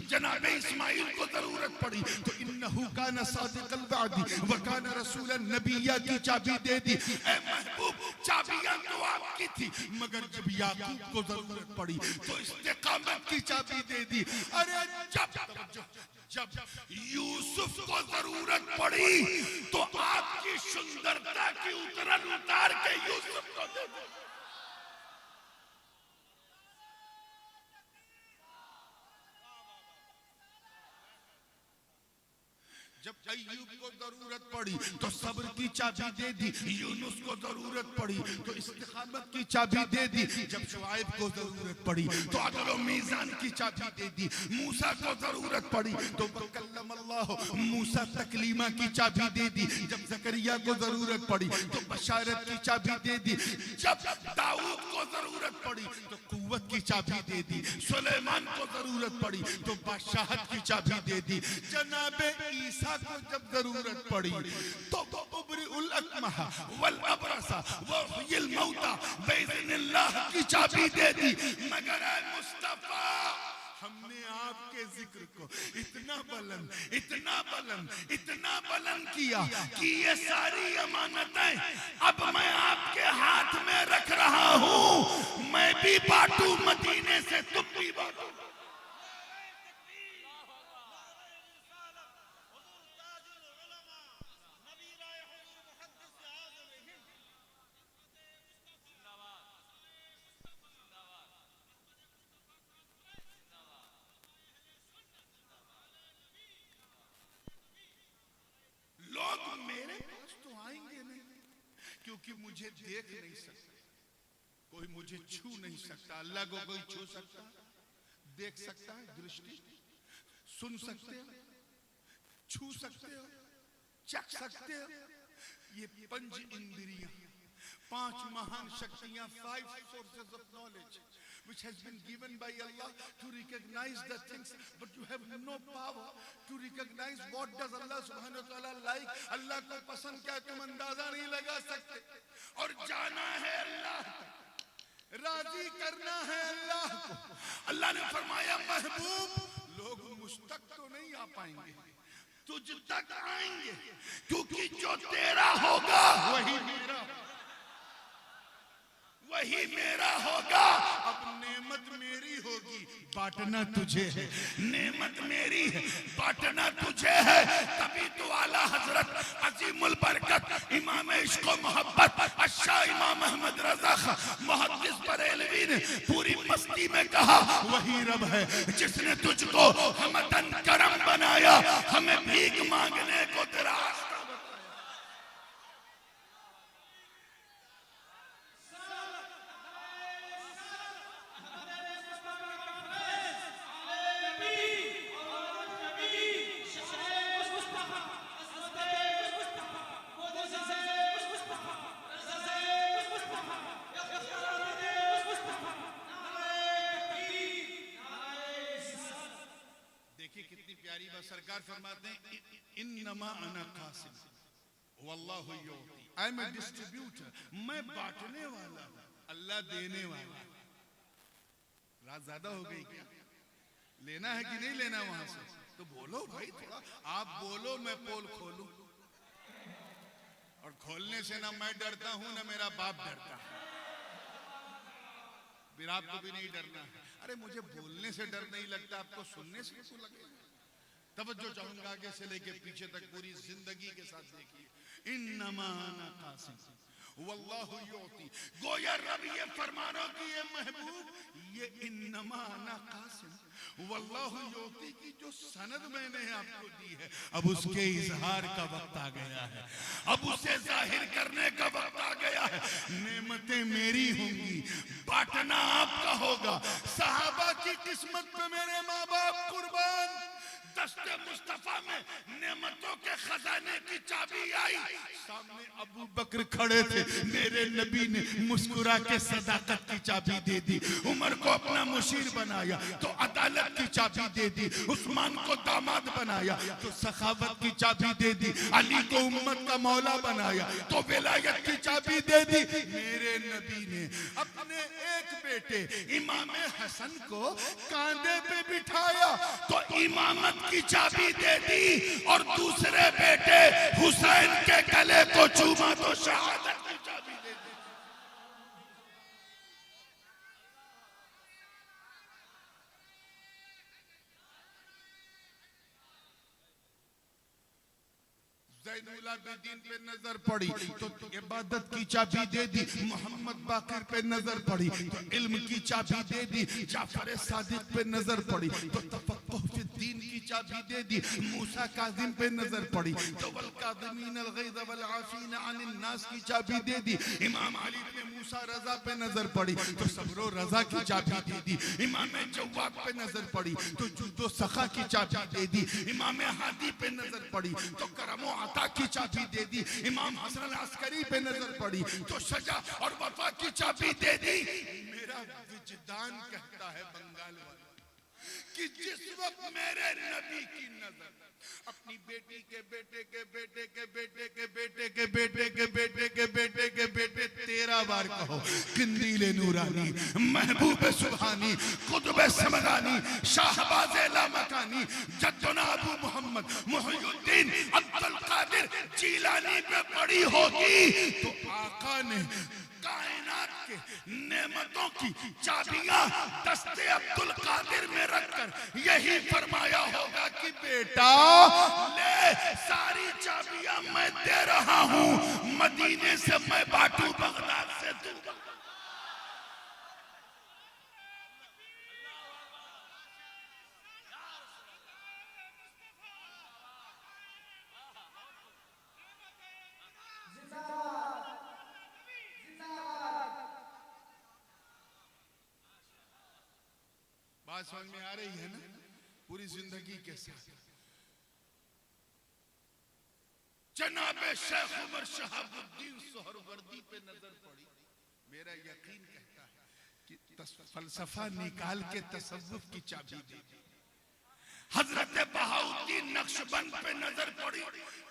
जनाबे इस्माइल को जरूरत पड़ी तो इन्नहु काना सादिक़ल वादी व काना रसूलन नबिय्या की चाबी दे दी। ऐ महबूब, चाबियां तो आपकी थी, मगर जब याकूब को जरूरत पड़ी तो इस्तिकामत की चाबी दे दी। अरे जब यूसुफ को जरूरत पड़ी तो आपकी सुंदरता की उतार के यूसुफ को दे दी। जब अय्यूब को जरूरत पड़ी तो सब्र की चाबी दे दी, यूनुस को जरूरत पड़ी तो इस्तिकामत की चाबी दे दी, जब शुआइब को जरूरत पड़ी तो अदल व मीज़ान की चाबी दे दी, मूसा को जरूरत पड़ी तो कल्लमल्लाह मूसा तकलीमा की चाबी दे दी, जब ज़करिया को जरूरत पड़ी तो बशारत की चाबी दे दी, जब दाऊद को जरूरत पड़ी तो कुव्वत की चाबी दे दी, सुलेमान को जरूरत पड़ी तो बादशाहत की चाबी दे दी, जनाबे ईसा को जब जरूरत पड़ी तो उबरिउल अकमहा वल अबरसा वहुयिल मौता बिइज़्निल्लाह की चाबी दे दी। मगर ऐ मुस्तफा, हमने आपके जिक्र को इतना बुलंद किया कि ये सारी अमानतें अब मैं आपके हाथ में रख रहा हूं, मैं भी बांटू मदीने से, तुम भी बांटो। लोग मेरे पास तो आएंगे नहीं क्योंकि मुझे देख नहीं सकते, कोई मुझे छू नहीं सकता, अल्लाह को कोई छू सकता, देख सकता है, दृष्टि, सुन सकते हो, छू सकते हो, चख सकते हो। ये पंच इंद्रियां, पांच महान शक्तियां, 5 sources of knowledge which has been given by Allah to recognize the things, but you have no power to recognize what does Allah subhanahu wa ta'ala like. अल्लाह को पसंद क्या तुम अंदाजा नहीं लगा सकते। और जाना है अल्लाह, राजी करना है अल्लाह को। अल्लाह ने फरमाया महबूब लोग मुझ तक तो नहीं आ पाएंगे, तुझ तक आएंगे, क्योंकि जो तेरा होगा वही मेरा, वही मेरा होगा। अब नेमत मेरी होगी, बांटना तुझे है, नेमत मेरी है, बांटना तुझे है। तभी तो आला हजरत अजीमुल बरकत इमाम इश्क व मोहब्बत अशा इमाम अहमद रजा मुहद्दिस बरेलवी ने पूरी मस्ती में कहा, वही रब है जिसने तुझको हमदन करम बनाया, हमें भीख मांगने को तेरा रास्ता। सरकार फरमाते हैं इन्नमा अना कासिम वल्लाहु युती, आई एम अ डिस्ट्रीब्यूटर, मैं बांटने वाला हूं, अल्लाह देने वाला। रात ज्यादा हो गई क्या? लेना है कि नहीं लेना वहां से? तो बोलो भाई थोड़ा, आप बोलो मैं पोल खोलूं। और खोलने से ना मैं डरता हूं ना मेरा बाप डरता है, फिर आपको भी नहीं डरना है। अरे मुझे बोलने से डर नहीं लगता, आपको सुनने से क्यों लगेगा? तवज्जो चाहूंगा आगे से लेके पीछे तक पूरी जिंदगी के साथ देखिए। इन्नमा अना कासिम वल्लाहु युती, गोया रब ये फरमानो कि ये महबूब ये इन्नमा अना कासिम वल्लाहु युती की जो सनद मैंने आपको दी है, अब उसके इजहार का वक्त आ गया है, अब उसे जाहिर करने का वक्त आ गया है। नेमतें मेरी होंगी, बांटना आपका होगा। सहाबा की किस्मत पे मेरे माँ बाप कुर्बान। दस्ते मुस्तफा में नेमतों के खजाने की चाबी आई, सामने अबू बकर खड़े थे, मेरे नबी ने मुस्कुरा के सदाकत की चाबी दे दी। उमर को अपना मुशीर बनाया तो अदालत की चाबी दे दी। उस्मान को दामाद बनाया तो सखावत की चाबी दे दी। अली को उम्मत का मौला बनाया तो विलायत की चाबी दे दी। मेरे नबी ने अपने एक बेटे इमाम हसन को कांधे पे बिठाया तो इमामत की चाबी दे दी, और दूसरे बेटे हुसैन के गले को चूमा तो शहादत की चाबी दे दी। ज़ैनुल आबिदीन पे नजर पड़ी तो इबादत की चाबी दे दी। मोहम्मद बाकिर पे नजर पड़ी तो इल्म की चाबी दे दी। जाफर सादिक पे नजर पड़ी तो तफक्कुह फी दीन की चाबी दे दी। मूसा काज़िम पे नजर पड़ी तो वल काज़िमीन अल गैज़ वल आफ़ीन अनिन नास की चाबी दे दी। इमाम अली पे मूसा रजा पे नजर पड़ी तो सब्र रजा की चाबी दे दी। इमाम जव्वाद पे नजर पड़ी तो जुदो सखा की चाबी दे दी। इमाम हादी पे नजर पड़ी तो करम अता की चाबी दे दी। इमाम हसन अस्करी पे नजर पड़ी तो सजा और वफा की चाबी दे दी। मेरा विजदान कहता है बंगाल वाला कि जिस वक्त मेरे नबी की नजर अपनी बेटी के बेटे के बेटे के बेटे के बेटे के बेटे के बेटे के बेटे के बेटे 13 बार कहो किंदीले नूरानी महबूब सुभानी कुतुब समदानी शाहबाज लामकानी जद्दुना अबू मोहम्मद मुहियुद्दीन अब्दुल कादिर जीलानी पे पड़ी होगी तो आका ने कायनात के नेमतों की चाबियां दस्ते अब्दुल कादिर में रखकर यही फरमाया होगा कि बेटा ले सारी चाबियां मैं दे रहा हूं, मदीने से मैं बांटू बगदाद से तू। बात समझ में आ रही है ना? पूरी जिंदगी के साथ जनाबे शेख उमर शहाबुद्दीन सोहरवर्दी पे नजर पड़ी। मेरा यकीन कहता है कि फलसफा निकाल के तसव्वुफ की चाबी दी। हजरत बहाउद्दीन नक्शबंद पे नजर पड़ी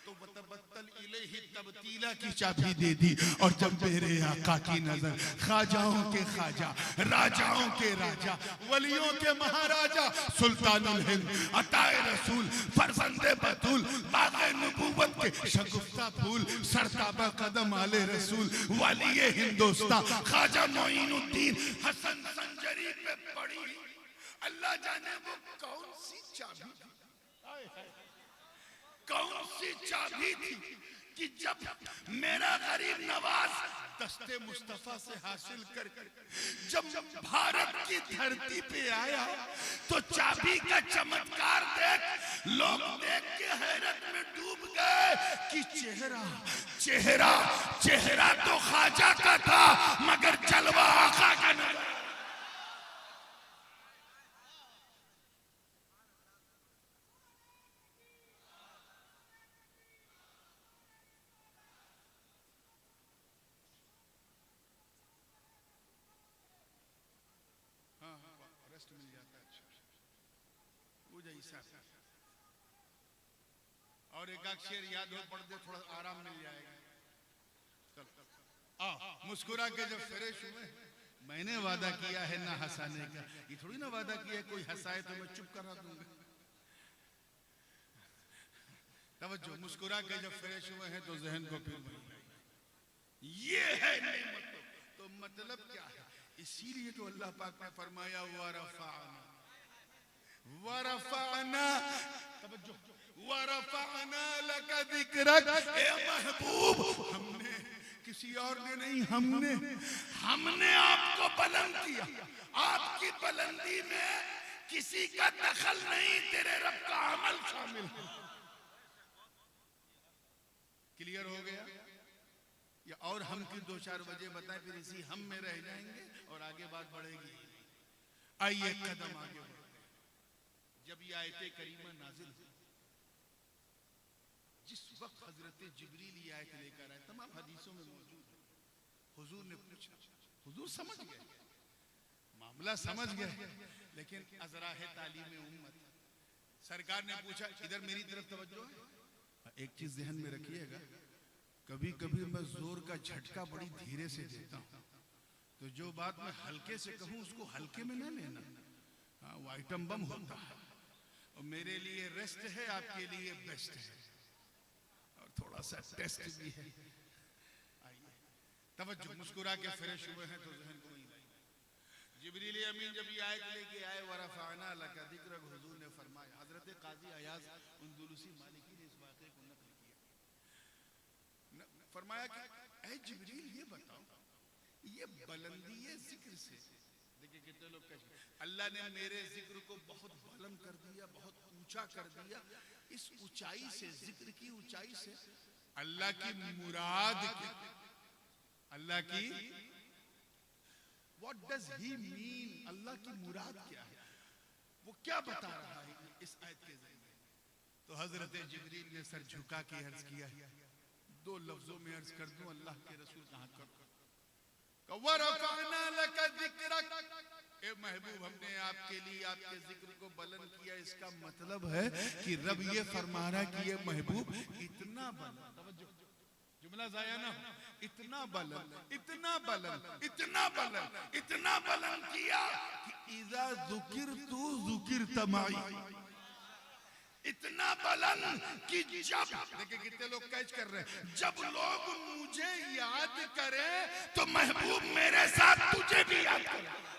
तो वतबत्तल इलैहि तबतीला की चाबी दे दी। और जब मेरे आका की नजर ख्वाजाओं के ख्वाजा, राजाओं के राजा, वलियों के महाराजा, सुल्तानुल हिंद, अताए रसूल, फरजंदे बतूल, बाग़े नबूवत के शगुफ्ता फूल, सरताबा कदम आले रसूल, वालिए हिंदुस्तां ख्वाजा मोइनुद्दीन हसन संजरी पे पड़ी। अल्लाह जाने वो कौन सी चाबी, कौन सी चाबी थी कि जब मेरा गरीब नवाज दस्ते मुस्तफा से हासिल कर जब भारत की धरती पे आया तो चाबी का चमत्कार देख लोग देख के हैरत में डूब गए कि चेहरा चेहरा चेहरा तो ख्वाजा का था मगर जलवा आका का नहीं। मिल जाता है और एक शेर याद हो पढ़ दे थोड़ा आराम मिल जाएगा। चल मुस्कुरा के जब फ्रेश हुए, मैंने वादा किया है ना हंसाने का, ये थोड़ी ना वादा किया है कोई हंसाए तो मैं चुप करा दूंगा। तवज्जो, मुस्कुरा के जब फ्रेश हुए हैं तो जहन को फिर ये है नेमत। तो मतलब क्या है? इसीलिए तो अल्लाह पाक ने फरमाया वरफ़अना वरफ़अना लका ज़िक्रक, ए महबूब हमने, किसी और ने नहीं, हमने आपको बुलंद किया। आपकी बुलंदी में किसी का दखल नहीं, तेरे रब का अमल शामिल है। क्लियर हो गया? या और हम की 2-4 वजह बताएं, फिर इसी हम में रह जाएंगे और आगे बात बढ़ेगी। आइए कदम आगे बढ़ते। जब ये आयते करीमा नाजिल हुई, जिस वक्त हजरत जिब्रील ये आयत लेकर आए, तमाम हदीसों में मौजूद है। हुजूर ने पूछा, हुजूर समझ गए, मामला समझ गए, लेकिन अजराह तालीम उम्मत, सरकार ने पूछा इधर मेरी तरफ तवज्जो है। एक चीज ध्यान में रखिएगा, कभी कभी मैं जोर का झटका बड़ी धीरे से देता हूं, तो जो बात मैं हल्के से कहूं उसको हल्के में ना लेना। हाँ, वो आइटम बम होता है और मेरे लिए रेस्ट है, आपके लिए बेस्ट है और थोड़ा सा टेस्ट भी है। आइए तवज्जो, मुस्कुरा के फ्रेश हुए हैं तो जहन को जिब्रील अमीन जब ये आयत लेके आए वरफ़अना लका ज़िक्रक, हुजूर ने फरमाया, हजरत काजी अयाज़ उंदुलुसी मालिकी ने इस वाक़े को नक़ल किया, फरमाया कि ऐ जिब्रील ये बताओ, ये बुलंदी जिक्र से, देखिए कितने लोग कहते हैं अल्लाह ने मेरे जिक्र को बहुत बुलंद कर दिया, बहुत ऊंचा कर दिया। इस ऊंचाई से, जिक्र की ऊंचाई से अल्लाह की मुराद क्या? अल्लाह की What does he mean? अल्लाह की मुराद क्या है? वो क्या बता रहा है इस आयत के जरिए? तो हजरत जिब्रील ने सर झुका के अर्ज किया, 2 लफ्जों में अर्ज कर दूं, अल्लाह के रसूल कहां कर वरफ़अना लका ज़िक्रक, ए महबूब हमने आपके लिए आपके जिक्र को बुलंद किया। इसका मतलब है कि रब ये फरमा रहा कि ये महबूब इतना बुलंद, जुमला ज़ाया ना, इतना बुलंद, इतना बुलंद, इतना बुलंद, इतना बुलंद किया कि इज़ा ज़ुकिरतु ज़ुकिरत माई, इतना बुलंद कि जब, देखिए कितने लोग कैच कर रहे हैं, जब लोग मुझे याद करें तो महबूब मेरे साथ तुझे भी याद करे।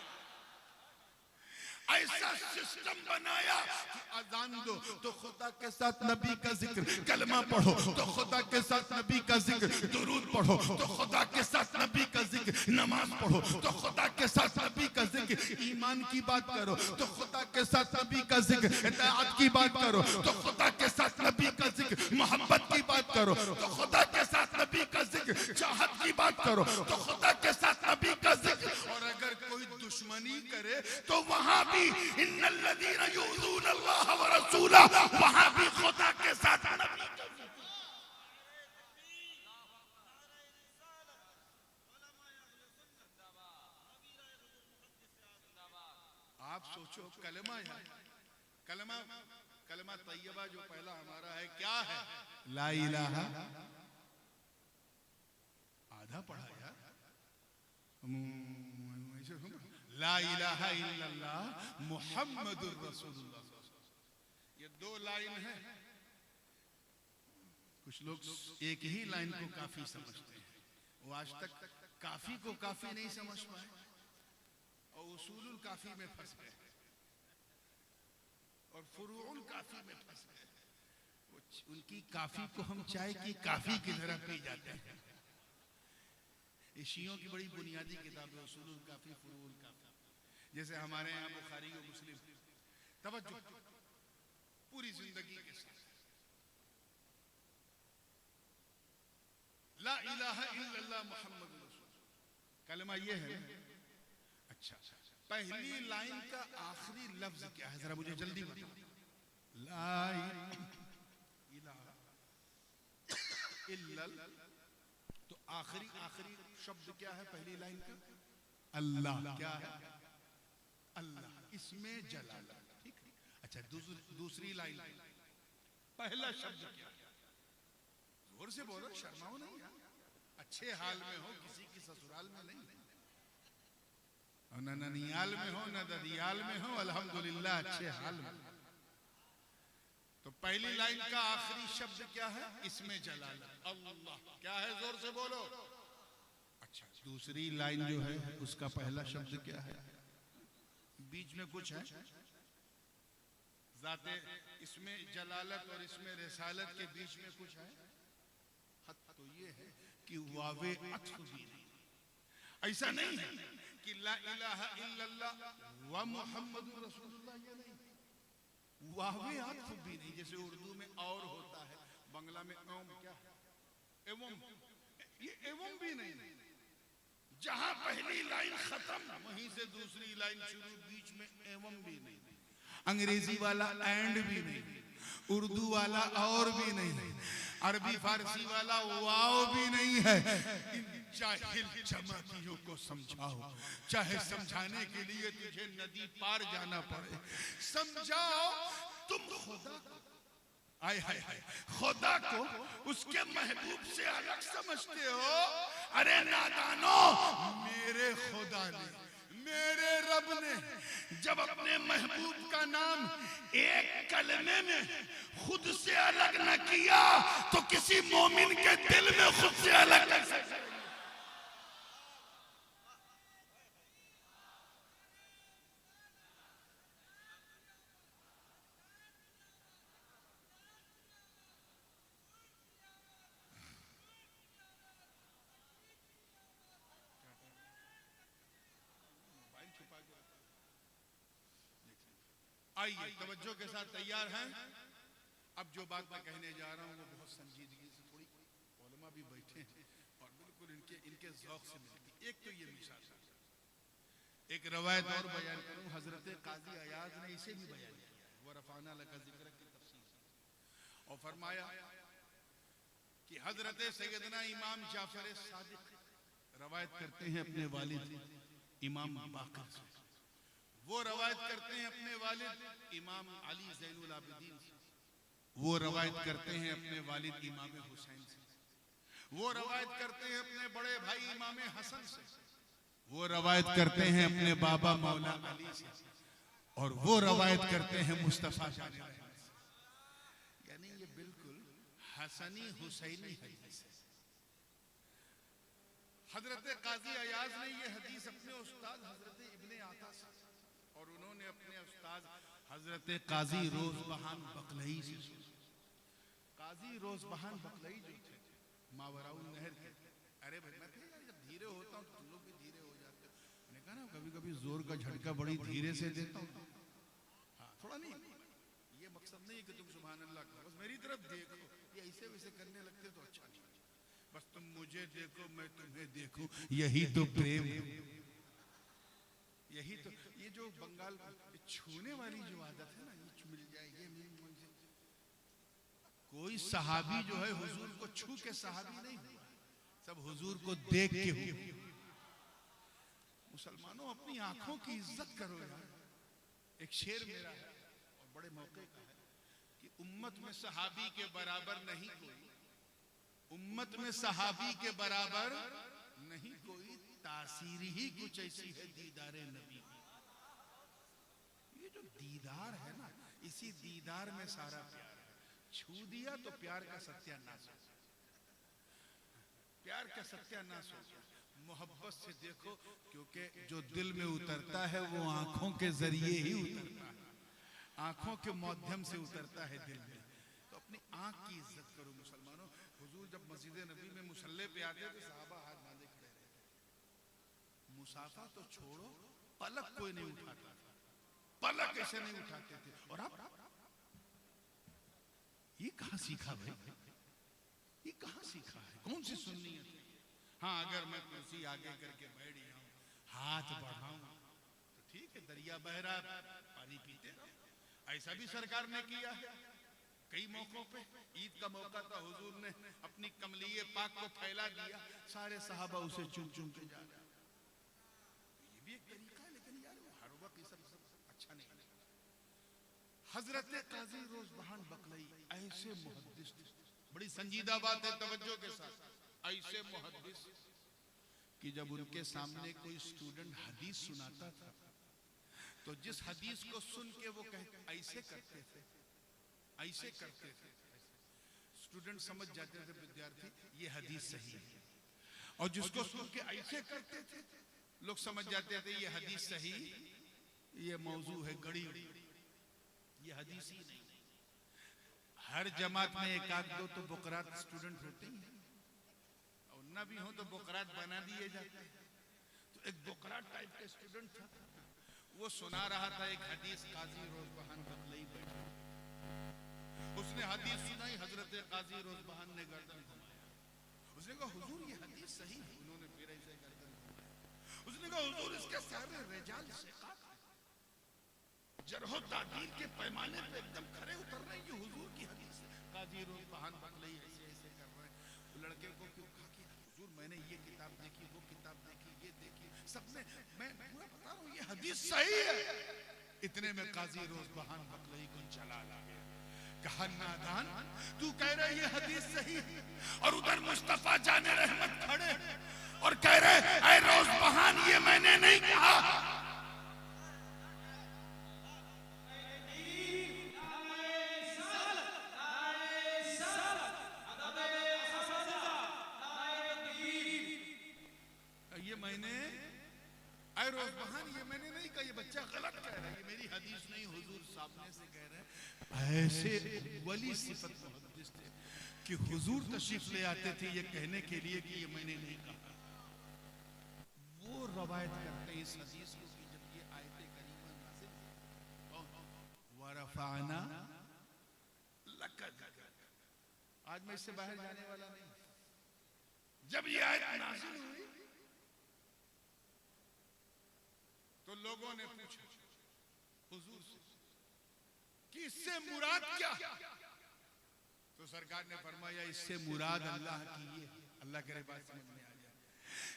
ऐसा सिस्टम बनाया कि अजान दो तो खुदा के साथ नबी का जिक्र, कलमा पढ़ो तो खुदा के साथ नबी का जिक्र, दुरूद पढ़ो तो खुदा के साथ नबी का जिक्र, नमाज पढ़ो तो खुदा के साथ नबी का जिक्र, ईमान की बात करो तो खुदा के साथ नबी का जिक्र, इताअत की बात करो तो खुदा के साथ नबी का जिक्र, मोहब्बत की बात करो तो खुदा के साथ नबी का जिक्र, चाहत की बात करो तो खुदा के साथ नबी का जिक्र। और अगर कोई दुश्मन दुश्मनी करे तो वहां भी इन्नल्लज़ीना युज़ूना अल्लाह व रसूला, वहां भी खुदा के साथ नबी का। आप सोचो कलमा है, कलमा कलमा तैयबा जो पहला हमारा है क्या है? ला इलाहा, आधा पढ़ा यार, ला इलाहा इल्लल्लाह मुहम्मदुर रसूलुल्लाह। ये दो लाइन है। कुछ लोग एक ही लाइन को काफी समझते हैं, वो आज तक काफी को काफी नहीं समझ पाए और उसूलुल काफी में फंस गए और फुरूउल काफी में फंस गए। उनकी काफी को हम चाय की काफी की तरह पी जाते हैं। ये शियों की बड़ी बुनियादी किताब है उसूलुल काफी, फुरूउल काफी। जैसे हमारे यहाँ बुखारी और मुस्लिम, तवज्जो पूरी जिंदगी के साथ, ला इलाहा इल्लल्लाह मुहम्मदुर रसूलुल्लाह, कलमा ये है। अच्छा, पहली लाइन का आखिरी लफ्ज क्या है जरा मुझे जल्दी बताओ। ला इलाहा इल्लल्लाह, तो आखिरी शब्द क्या है पहली लाइन का? अल्लाह। क्या है? अल्लाह, इसमें जलाला। ठीक है। अच्छा, दूसरी लाइन पहला शब्द क्या है? जोर से बोलो, शर्माओ नहीं यार। अच्छे हाल में हो, किसी की ससुराल में नहीं, न ननियाल में हो न ददियाल में हो, अल्हम्दुलिल्लाह अच्छे हाल में। तो पहली लाइन का आखिरी शब्द क्या है? इसमें जलाला, अल्लाह। क्या है? जोर से बोलो। अच्छा, दूसरी लाइन जो है उसका पहला शब्द क्या है? बीच में कुछ है? जाते इसमें जलालत और इसमें रिसालत के बीच में कुछ है? तो ये है कि वावे अत्फ भी नहीं। ऐसा नहीं है कि ला इलाहा इल्लल्लाह व मुहम्मदुर रसूलुल्लाह, ये नहीं। वावे अत्फ भी नहीं, जैसे उर्दू में और होता है, बांग्ला में एवं, क्या है? एवं, ये एवं भी नहीं। जहां पहली लाइन खत्म वहीं से दूसरी लाइन शुरू, बीच में एवं भी नहीं। अंग्रेजी वाला एंड भी नहीं, उर्दू वाला और भी नहीं, अरबी फारसी वाला वाव भी नहीं है। इन जाहिल जमातियों को समझाओ, चाहे समझाने के लिए तुझे नदी पार जाना पड़े। समझाओ तुम खुदा को, आय हाय हाय, खुदा को उसके महबूब से अलग समझते हो। अरे नादानो, मेरे खुदा ने, मेरे रब ने जब अपने महबूब का नाम एक कलमे में खुद से अलग न किया तो किसी मोमिन के दिल में खुद से अलग कैसे? आइए तवज्जो के साथ, तैयार हैं? अब जो बात मैं कहने जा रहा हूं वो बहुत संजीदगी से, थोड़ी उलमा भी बैठे हैं और बिल्कुल इनके ज़ौक़ से मिलती। एक तो ये मिसाल, एक रवायत और बयान करूं, हजरत काजी अयाज ने इसे भी बयान किया, वो रफ़ाना लका ज़िक्र की तफसीर, और फरमाया कि हजरत सैयदना इमाम जाफर सादिक रवायत करते हैं अपने वालिद इमाम बाकर से, वो रवायत करते हैं अपने वालिद इमाम अली ज़ैनुल आबिदीन से, वो रवायत करते हैं अपने वालिद इमाम हुसैन से, वो रवायत करते हैं अपने बड़े भाई इमाम हसन से, वो रवायत करते हैं अपने बाबा मौला अली से, और वो रवायत करते हैं मुस्तफा जाने रहमत से। यानी ये बिल्कुल हसनी हुसैनी हदीस है। हजरत काजी अयाज ने ये हदीस अपने उस्ताद हजरत इब्ने आता से और उन्होंने अपने उस्ताद हजरत काजी रोज़बहान बकलई से सुनी। काजी रोज़बहान बकलई जो थे मावराउल नहर के, अरे भाई मैं जब धीरे होता हूँ तो तुम लोग भी धीरे हो जाते हो। मैंने कहा ना कभी कभी जोर का झटका बड़ी धीरे से देता हूँ। हाँ, थोड़ा नहीं, ये मकसद नहीं है कि तुम सुभान अल्लाह करो, बस मेरी तरफ देखो। ये ऐसे वैसे करने लगते तो अच्छा नहीं, बस तुम मुझे देखो मैं तुम्हें देखूं, यही तो प्रेम है। यही तो ये जो बंगाल छूने वाली जो आदत है ना, ये मिल जाए, ये मुझे कोई सहाबी जो है हुजूर को छू के सहाबी नहीं हुआ, सब हुजूर को देख के हुए। मुसलमानों अपनी आंखों की इज्जत करो यार। एक शेर मेरा है और बड़े मौके का है कि उम्मत में सहाबी के बराबर नहीं कोई, उम्मत में सहाबी के बराबर नहीं कोई, तासीर ही कुछ ऐसी है दीदार नबी। ये जो दीदार है ना, इसी दीदार में सारा प्यार है। छू दिया तो प्यार का सत्यानाश हो, प्यार का सत्यानाश हो गया। मोहब्बत से देखो, क्योंकि जो दिल में उतरता है वो आंखों के जरिए ही उतरता है, आंखों के माध्यम से उतरता है दिल में। तो अपनी आंख की इज्जत करो मुसलमानों। हुजूर जब मस्जिद नबी में मुसल्ले पे आते तो सहाबा हाथ बांधे खड़े रहते। मुसाफा तो छोड़ो, पलक कोई नहीं उठाता था, पलक ऐसे नहीं उठाते थे। और आप ये कहां सीखा भाई, ये कहां सीखा है, कौन सी सुन्नियत है? हाँ, अगर मैं कुर्सी आगे करके बैठ जाऊं, हाथ बढ़ाऊं तो ठीक है, दरिया बह रहा, पानी पीते रहो। ऐसा भी सरकार ने किया है कई मौकों पे। ईद का मौका था, हुजूर ने अपनी कमलिये पाक को फैला दिया, सारे सहाबा उसे चुम चुम के जा रहे। ये भी एक तरीका है, लेकिन यार हर वक्त ये सब अच्छा नहीं। हजरत काजी रोज़बहान बकलई ऐसे मुहद्दिस, बड़ी संजीदा बात है, तवज्जो के साथ, ऐसे मुहद्दिस कि जब उनके सामने कोई स्टूडेंट हदीस सुनाता था तो जिस हदीस को सुन के वो ऐसे करते थे, ऐसे करते थे, स्टूडेंट समझ जाते थे विद्यार्थी ये हदीस सही है। और जिसको सुन के ऐसे करते थे लोग समझ जाते थे ये हदीस सही, ये मौजू है, गड़ी, ये हदीस ही नहीं। हर जमात में एक आध दो तो बुकरात स्टूडेंट होते ही हैं, और ना भी हो तो बुकरात बना दिए जाते हैं। तो एक बुकरात टाइप का स्टूडेंट था, वो सुना रहा था एक हदीस। काजी रोज़बहान बकलई बैठे, उसने हदीस सुनाई, हजरत काजी रोज़बहान ने गर्दन घुमाया। उसने कहा हुजूर ये हदीस सही है। उन्होंने फिर ऐसे गर्दन घुमाया। उसने कहा हुजूर इसके सारे रिजाल सिक़ात हैं, जरह तादील के पैमाने पे एकदम खरे उतर रहे हैं, ये हुजूर की हदीस है। काजी रोज़बहान बकलई ऐसे ऐसे कर रहे हैं। वो लड़के को क्यों कहा कि हुजूर मैंने ये किताब देखी, वो किताब देखी, ये देखी, सब में मैं पूरा बता रहा हूँ ये हदीस सही है। इतने में काजी रोज़बहान बकलई को चला ला गया, कहा नादान तू कह रहा है ये हदीस सही है, और उधर मुस्तफा जाने रहमत खड़े और कह रहे ऐ रोज़बहान ये मैंने नहीं कहा। रोज़बहान ये मैंने नहीं कहा, ये बच्चा गलत कह रहा है, ये मेरी हदीस नहीं, हुजूर सामने से कह रहे हैं। ऐसे वली सिफत मुहद्दिस थे कि हुजूर तशरीफ ले आते थे ये कहने के लिए कि ये मैंने नहीं कहा। वो रवायत करते हैं इस हदीस को कि जब ये आयते करीमा नाज़िल वरफ़अना लक, आज मैं इससे बाहर जाने वाला नहीं, जब ये आयत नाज़िल हुई तो लोगों ने पूछा हुजूर से कि इससे मुराद क्या? तो सरकार ने फरमाया इससे मुराद अल्लाह की ये, अल्लाह के बात समझ में आ जाए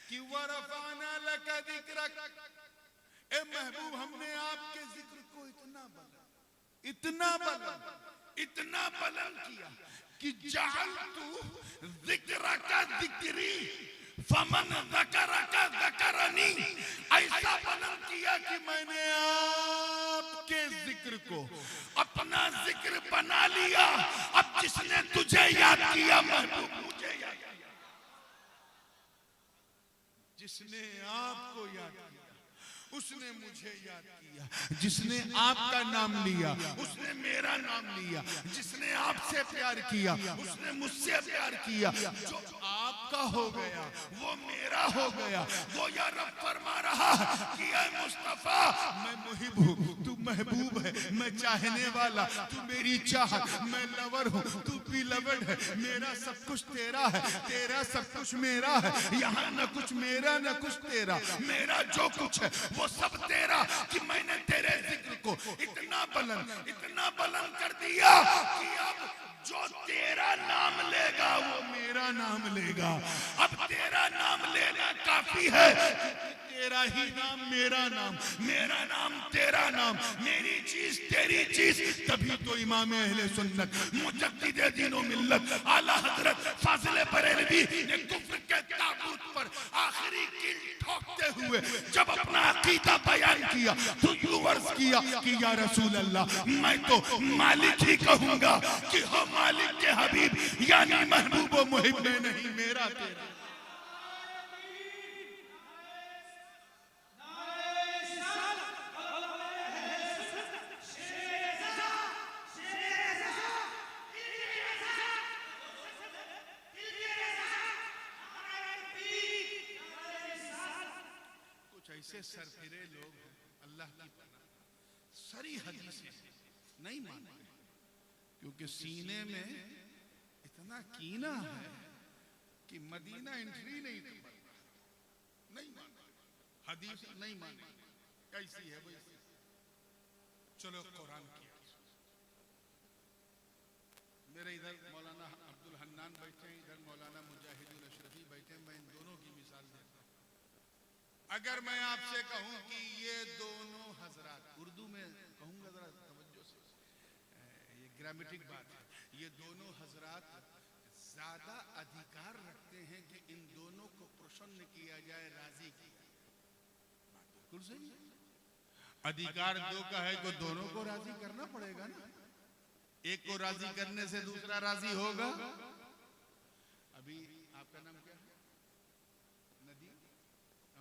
कि वरफ़अना लक ज़िक्रक, ए महबूब हमने आपके जिक्र को इतना बुलंद किया कि जअलतु ज़िक्रका ज़िक्री फमन ज़करका ज़करनी, ऐसा बुलंद किया कि मैंने आपके जिक्र को अपना जिक्र बना लिया। अब जिसने तुझे याद किया महबूब मुझे याद किया, जिसने आपको याद किया उसने मुझे याद किया, जिसने आपका नाम लिया उसने मेरा नाम लिया, जिसने आपसे प्यार किया उसने मुझसे प्यार किया, जो आपका हो गया वो मेरा हो गया। वो या रब फरमा रहा कि ऐ मुस्तफा मैं मुहिब हूँ, तू महबूब है, मैं चाहने वाला, तू मेरी चाहत, मैं लवर हूँ, तू भी लवर है, मेरा सब कुछ तेरा है, तेरा सब कुछ मेरा है, यहाँ न कुछ मेरा न कुछ तेरा, मेरा जो कुछ है वो सब तेरा कि मैंने तेरे जिक्र को इतना बुलंद कर दिया कि अब जो तेरा नाम लेगा वो मेरा नाम लेगा। अब तेरा नाम लेना काफी है, तेरा ही नाम मेरा नाम, मेरा नाम तेरा नाम, मेरी चीज तेरी चीज। तभी तो इमाम अहले सुन्नत मुजद्दिद दीन व मिल्लत आला हजरत फाजिल बरेलवी ने कुफ्र के ताबूत पर आखिरी कील ठोकते हुए जब अपना अकीदा बयान किया तो यूं अर्ज किया कि या रसूल अल्लाह, मैं तो मालिक ही कहूंगा कि हो मालिक के हबीब, यानी महबूब व मुहिब में नहीं मेरा तेरा। ऐसे सरफिरे लोग अल्लाह की पनाह सरी हदीसें नहीं मानते, क्योंकि सीने में इतना कीना है कि मदीना एंट्री नहीं करता, नहीं मानते, हदीस नहीं मानते। कैसी है वैसी। चलो कुरान की, मेरे इधर मौलाना अब्दुल हन्नान बैठे हैं, इधर मौलाना मुजाहिदुल अशरफी बैठे हैं। मैं इन दोनों की मिसाल देता हूं। अगर मैं आपसे कहूं कि ये दोनों हजरात, उर्दू में कहूंगा जरा तवज्जो से, ये ग्रामेटिक बात है, ये दोनों हजरात ज्यादा अधिकार रखते हैं कि इन दोनों को प्रसन्न किया जाए, राजी किया जाए। बिल्कुल सही है। अधिकार दो का है को दोनों को राजी करना पड़ेगा ना। एक को राजी करने से दूसरा राजी होगा। अभी आपका नाम क्या है? नदी,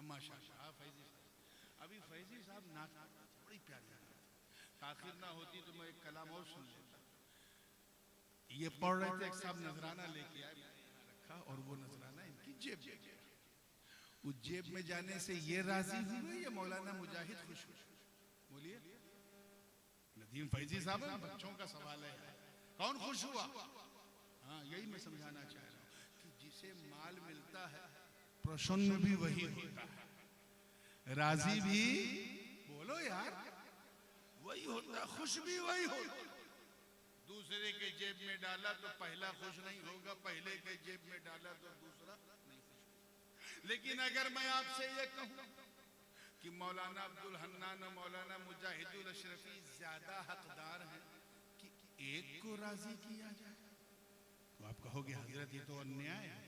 माशाअल्लाह फैजी साहब। अभी फैजी साहब नाच बड़ी प्यारी नाच, आखिर ना होती तो मैं एक कलाम और सुन लेता। ये पढ़ रहे थे, एक साहब नजराना लेके आए, रखा और वो नजराना इनकी जेब में गया। उस जेब में जाने से ये राजी हुए या मौलाना मुजाहिद खुश हुए? बोलिए। नदीम फैजी साहब, बच्चों का सवाल है, कौन खुश हुआ? हाँ, यही मैं समझाना चाह रहा हूँ कि जिसे माल मिलता है प्रसन्न भी वही होता है, राजी भी, बोलो यार, वही होता, खुश भी वही होता। दूसरे के जेब में डाला तो पहला खुश नहीं होगा, पहले के जेब में डाला तो दूसरा नहीं खुश होगा। लेकिन अगर मैं आपसे ये कहूं कि मौलाना अब्दुल हन्नान और मौलाना मुजाहिदुल अशरफी ज्यादा हकदार हैं कि एक को राजी किया जाए, तो आप कहोगे हजरत ये तो अन्याय है।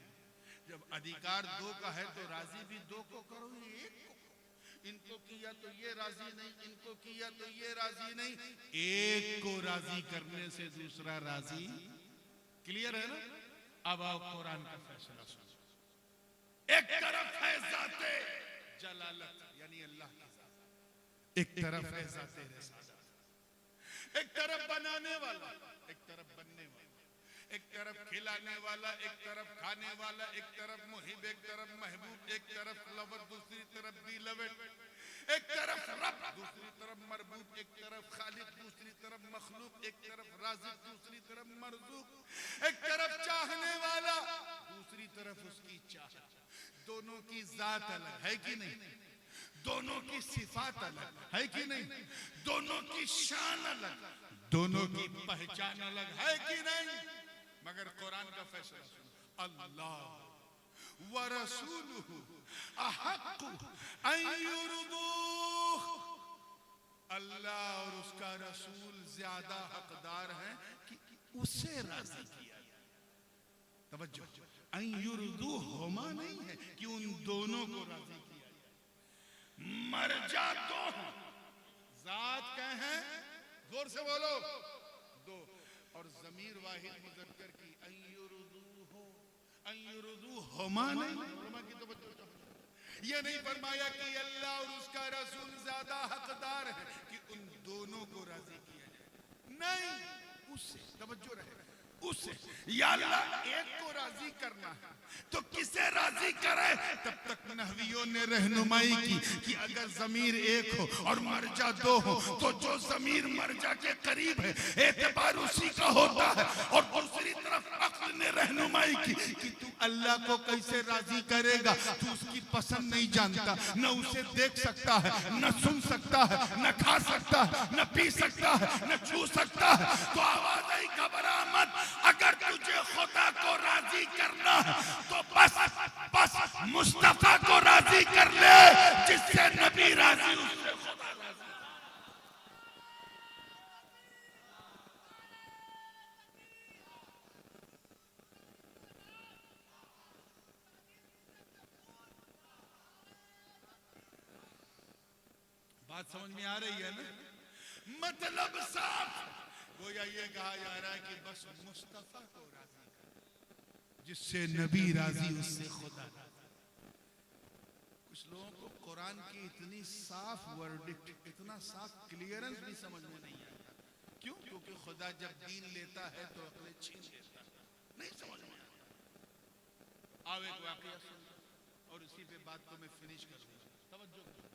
जब अधिकार दो का है तो राजी भी दो को करो, एक को। इनको किया तो ये राजी नहीं, इनको किया तो ये राजी नहीं, एक को राजी करने से दूसरा राजी। क्लियर है ना? अब आओ कुरान का फैसला सुनो। एक तरफ है जाते जलालत यानी अल्लाह की जात, एक तरफ है जाते रिसालत, एक तरफ बनाने वाला, एक तरफ बनने वाला, एक तरफ खिलाने वाला, एक तरफ खाने वाला, एक तरफ मुहिब, एक तरफ महबूब, एक तरफ लवत, दूसरी तरफ भी लवत, एक तरफ रब, दूसरी तरफ मरबूब, एक तरफ खालिक, दूसरी तरफ मखलूक, एक तरफ राज़िक, दूसरी तरफ मरज़ूक, एक तरफ चाहने वाला, दूसरी तरफ उसकी चाह। दोनों की जात अलग है कि नहीं? दोनों की सिफात अलग है कि नहीं? दोनों की शान अलग, दोनों की पहचान अलग है कि नहीं? मगर कुरान का फैसला सुनो, अल्लाह व रसूलुहु अहक्कु अन युरदूह, अल्लाह और उसका रसूल ज्यादा हकदार हैं कि उसे राजी किया जाए। तवज्जो, अन युरदूह होमा नहीं है कि उन दोनों को राजी किया जाए। मरजा दो जात कहे, जोर से बोलो, दो, और जमीर वाहिद मुज़क्कर की अय्युरुदू होमा नहीं, की तो ये नहीं फरमाया कि अल्लाह और उसका रसूल ज्यादा हकदार है कि उन दोनों को राजी किया जाए, नहीं, उससे तवज्जो रहे। उसे, या अल्लाह एक को राजी करना है तो किसे राजी करे? तब तक नहवियों ने रहनुमाई की कि अगर जमीर एक हो और मर्जा दो हो तो जो जमीर मर्जा के करीब है एतबार उसी का होता है। और दूसरी तरफ अक्ल ने रहनुमाई की कि तू अल्लाह को कैसे राजी करेगा, तू उसकी पसंद नहीं जानता, न उसे देख सकता है, न सुन सकता है, न खा सकता है, न पी सकता है, न छू सकता है। तो आवाज आई, घबरा मत, अगर तुझे खुदा को राजी करना है तो बस बस मुस्तफा को राजी कर ले, जिससे नबी राजी उससे खुदा राजी। बात समझ में आ रही है ना? मतलब साफ, गोया ये कहा जा रहा है कि बस मुस्तफा को राजी कर, जिससे नबी राजी उससे खुदा राजी। कुछ लोगों को कुरान की इतनी साफ वर्डिक्ट, इतना साफ क्लियरेंस भी समझ में नहीं आता। क्यों? क्योंकि खुदा जब दीन लेता है तो अकलें छीन लेता है, नहीं समझ में आता। आओ एक वाकया सुन और इसी पे बात को मैं फिनिश कर दूंगा। तवज्जो करो।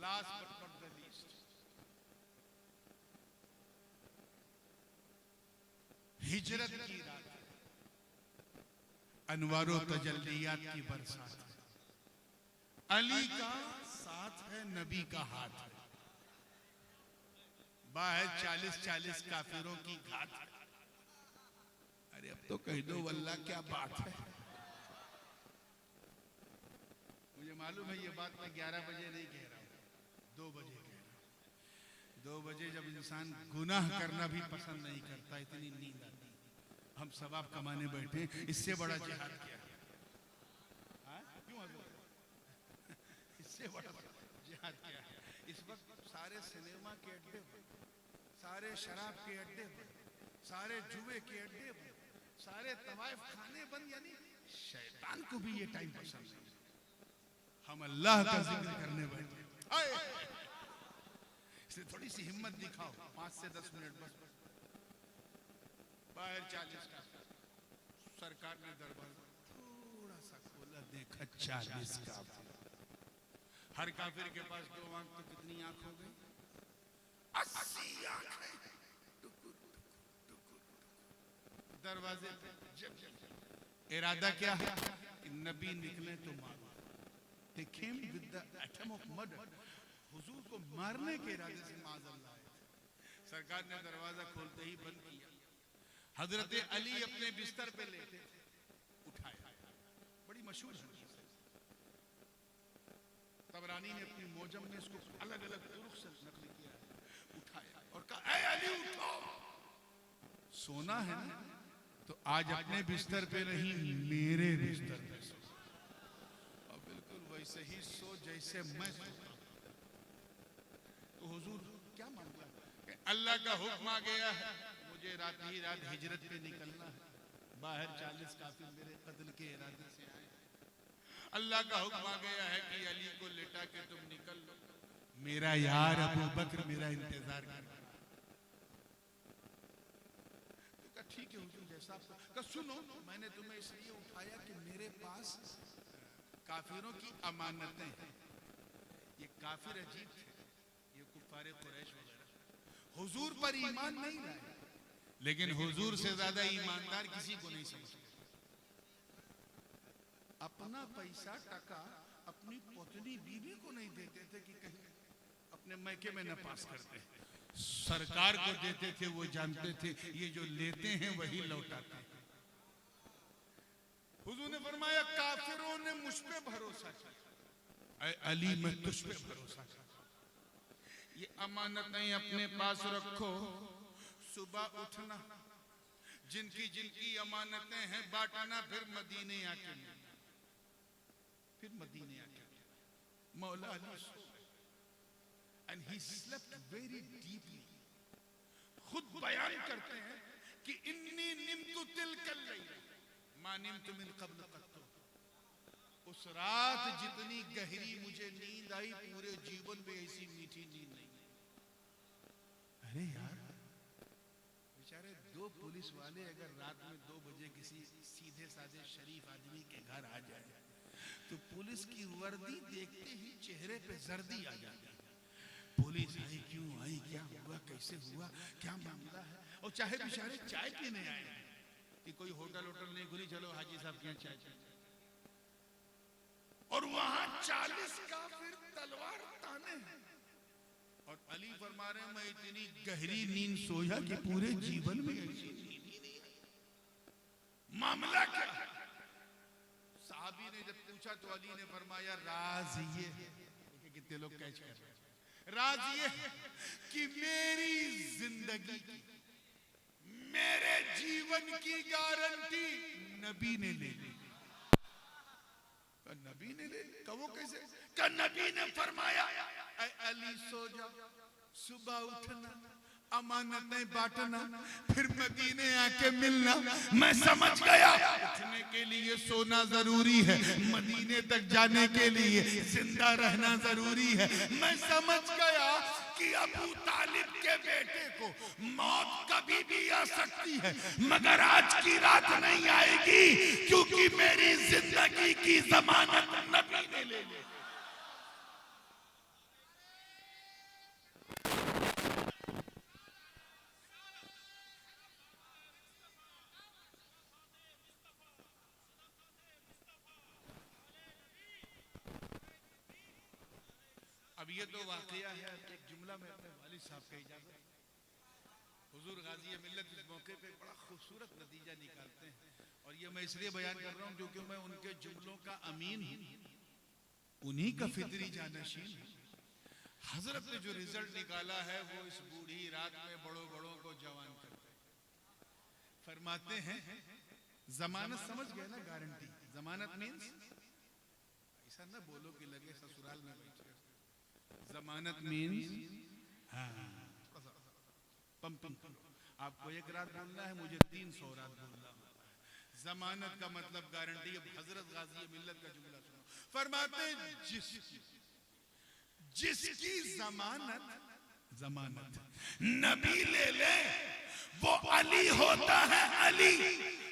Last but not the least, हिजरत की रात, अनवारो तजल्लियात की बरसात है, अली का साथ है, नबी का हाथ है, बाहर 40-40 काफिरों की घात है। अरे अब तो कह दो वल्लाह क्या बात है। मुझे मालूम है ये बात मैं 11 बजे नहीं कह रहा हूं, 2 बजे कह रहा हूं। 2 बजे जब इंसान गुनाह करना भी पसंद नहीं करता, इतनी नींद आती, हम सवाब कमाने बैठे, इससे बड़ा जिहाद क्या है? क्यों इससे बड़ा जिहाद क्या है? इस वक्त सारे सिनेमा के अड्डे पर, सारे शराब के अड्डे पर, सारे जुए के अड्डे पर, सारे तवाइफ खाने बंद, यानी शैतान को भी ये टाइम पसंद नहीं। हम अल्लाह का जिक्र करने बैठे, इसलिए थोड़ी सी हिम्मत दिखाओ, 5 से 10 मिनट बस। बाहर 40 का, सरकार ने दरबार थोड़ा सा खोला, देखा 40 का। हर काफिर के पास 2 आंख, तो कितनी आंख हो गई? 80 आंखें। दरवाजे पे जब इरादा क्या है कि नबी निकले तो मारो। They came with the atom of murder, हुजूर को मारने के इरादे से माज़अल्लाह आए। सरकार ने दरवाजा खोलते ही बंद किया। हजरत अली अपने बिस्तर पे लेटे, उठाया, बड़ी मशहूर हदीस है। तबरानी ने अपनी मोजम में इसको अलग अलग तुरुख से नकल किया है। उठाया और कहा, ऐ अली उठो, सोना है ना तो आज अपने बिस्तर पे नहीं, मेरे बिस्तर पे सो, और बिल्कुल वैसे ही सो जैसे मैं सोता। तो हुजूर क्या मांगा? अल्लाह का हुक्म आ गया है, मुझे रात ही रात हिजरत पे निकलना है। बाहर 40 काफिर मेरे कत्ल के इरादे से आए। अल्लाह का हुक्म आ गया है कि अली को लेटा के तुम निकल लो, मेरा यार अबू बकर मेरा इंतजार कर रहा है। तो ठीक है हुजूर, जैसा आपका। सुनो, मैंने तुम्हें इसलिए उठाया कि मेरे पास काफिरों की अमानतें हैं। ये काफिर अजीब थे, ये कुफारे कुरैश वगैरह हुजूर पर ईमान नहीं लाए, लेकिन हुजूर से ज्यादा ईमानदार किसी को नहीं समझते। अपना पैसा टका अपनी पत्नी बीवी को नहीं देते थे कि कहीं अपने मैके में न पास करते, सरकार को देते थे। वो जानते थे ये जो लेते हैं वही लौटाते हैं। हुजूर ने फरमाया, काफिरों ने मुझ पे भरोसा किया, ऐ अली मैं तुझ पे भरोसा किया। ये अमानतें अपने पास रखो, सुबह उठना, जिनकी जिनकी अमानतें हैं बांटना, फिर मदीने आके मिलना। फिर मदीने आके मौला अली सो गए, and he slept very deeply। खुद बयान करते हैं कि इन्नी निम्तु तिलकल लैला मा निम्तु मिन क़ब्ल क़त्तु। उस रात जितनी गहरी मुझे नींद आई, पूरे जीवन में ऐसी मीठी नींद नहीं। अरे यार, बेचारे दो पुलिस वाले अगर रात में 2 बजे किसी सीधे साधे शरीफ आदमी के घर आ जाए तो पुलिस की वर्दी देखते ही चेहरे पे जर्दी आ जाती है। पुलिस आई क्यों आई, क्या हुआ, कैसे हुआ, क्या मामला है। और चाहे बेचारे चाय पीने आए कि कोई होटल नहीं खुली, चलो हाजी साहब के यहाँ चाय पी, और वहां 40 काफिर तलवार ताने हैं। और अली फरमा रहे हैं मैं इतनी गहरी नींद सोया कि पूरे जीवन में ऐसी नींद ही नहीं आई। मामला क्या है? साहबी ने जब पूछा तो अली ने फरमाया राज ये है, कितने लोग कैच कर रहे हैं, राज ये है कि मेरी जिंदगी की, मेरे जीवन की गारंटी नबी ने ले ली। नबी ने ले ली? कहो कैसे? का नबी ने फरमाया अली सो जाओ, सुबह उठना, अमानतें बांटना, फिर मदीने आके मिलना। मैं समझ गया उठने के लिए सोना जरूरी है, मदीने तक जाने के लिए जिंदा रहना जरूरी है। मैं समझ गया कि अबू तालिब के बेटे को मौत कभी भी आ सकती है, मगर आज की रात नहीं आएगी, क्योंकि मेरी जिंदगी की जमानत नबी ने ले ली। अब ये तो वाकया है। एक जुमला में अपने वालिद साहब का इजाजत, हुजूर गाजी मिल्लत इस मौके पे बड़ा खूबसूरत नतीजा निकालते हैं, और ये मैं इसलिए बयान कर रहा हूँ क्योंकि मैं उनके जुमलों का अमीन हूँ, उन्हीं का फितरी जानशीन हूँ। हजरत ने जो रिजल्ट निकाला है वो इस बूढ़ी रात में बड़ों को जवान करते फरमाते हैं। जमानत समझ गए ना, गारंटी। जमानत मीन्स ऐसा ना बोलो कि लगे ससुराल में बैठे। जमानत मीन्स पंपिंग। आपको एक रात बोलना है, मुझे 300 रात बोलना है। जमानत का मतलब गारंटी। अब हजरत गाजी मिल्लत का जुमला सुनो, फरमाते जिसकी जमानत नबी ले ले वो अली होता है अली,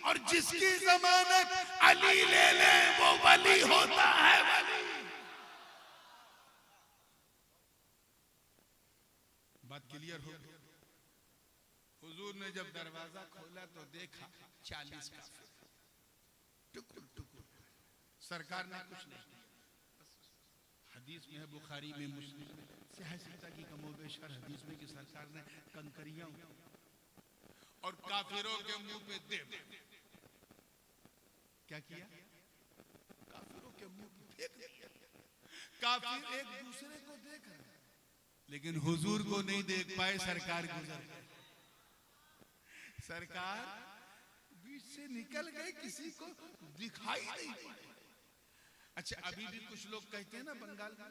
और जिसकी जमानत अली ले ले वो वली होता है वली। बात क्लियर हो गई? हुजूर ने जब दरवाजा खोला तो देखा 40 काफिर टुकुर टुकुर। सरकार ने कुछ नहीं, हदीस में है, बुखारी में, मुस्लिम में, सियासता की कमोबेशर हदीस में कि सरकार ने कंकरियां और काफिरों के मुंह पे दे क्या किया? काफिरों के मुंह पे फेंक दिया। काफिर एक दूसरे को देख रहे हैं, लेकिन हुजूर को नहीं देख पाए। सरकार गुजर गए, सरकार बीच से निकल गए, किसी को दिखाई नहीं पाए। अच्छा, अभी भी कुछ लोग कहते हैं ना बंगाल में,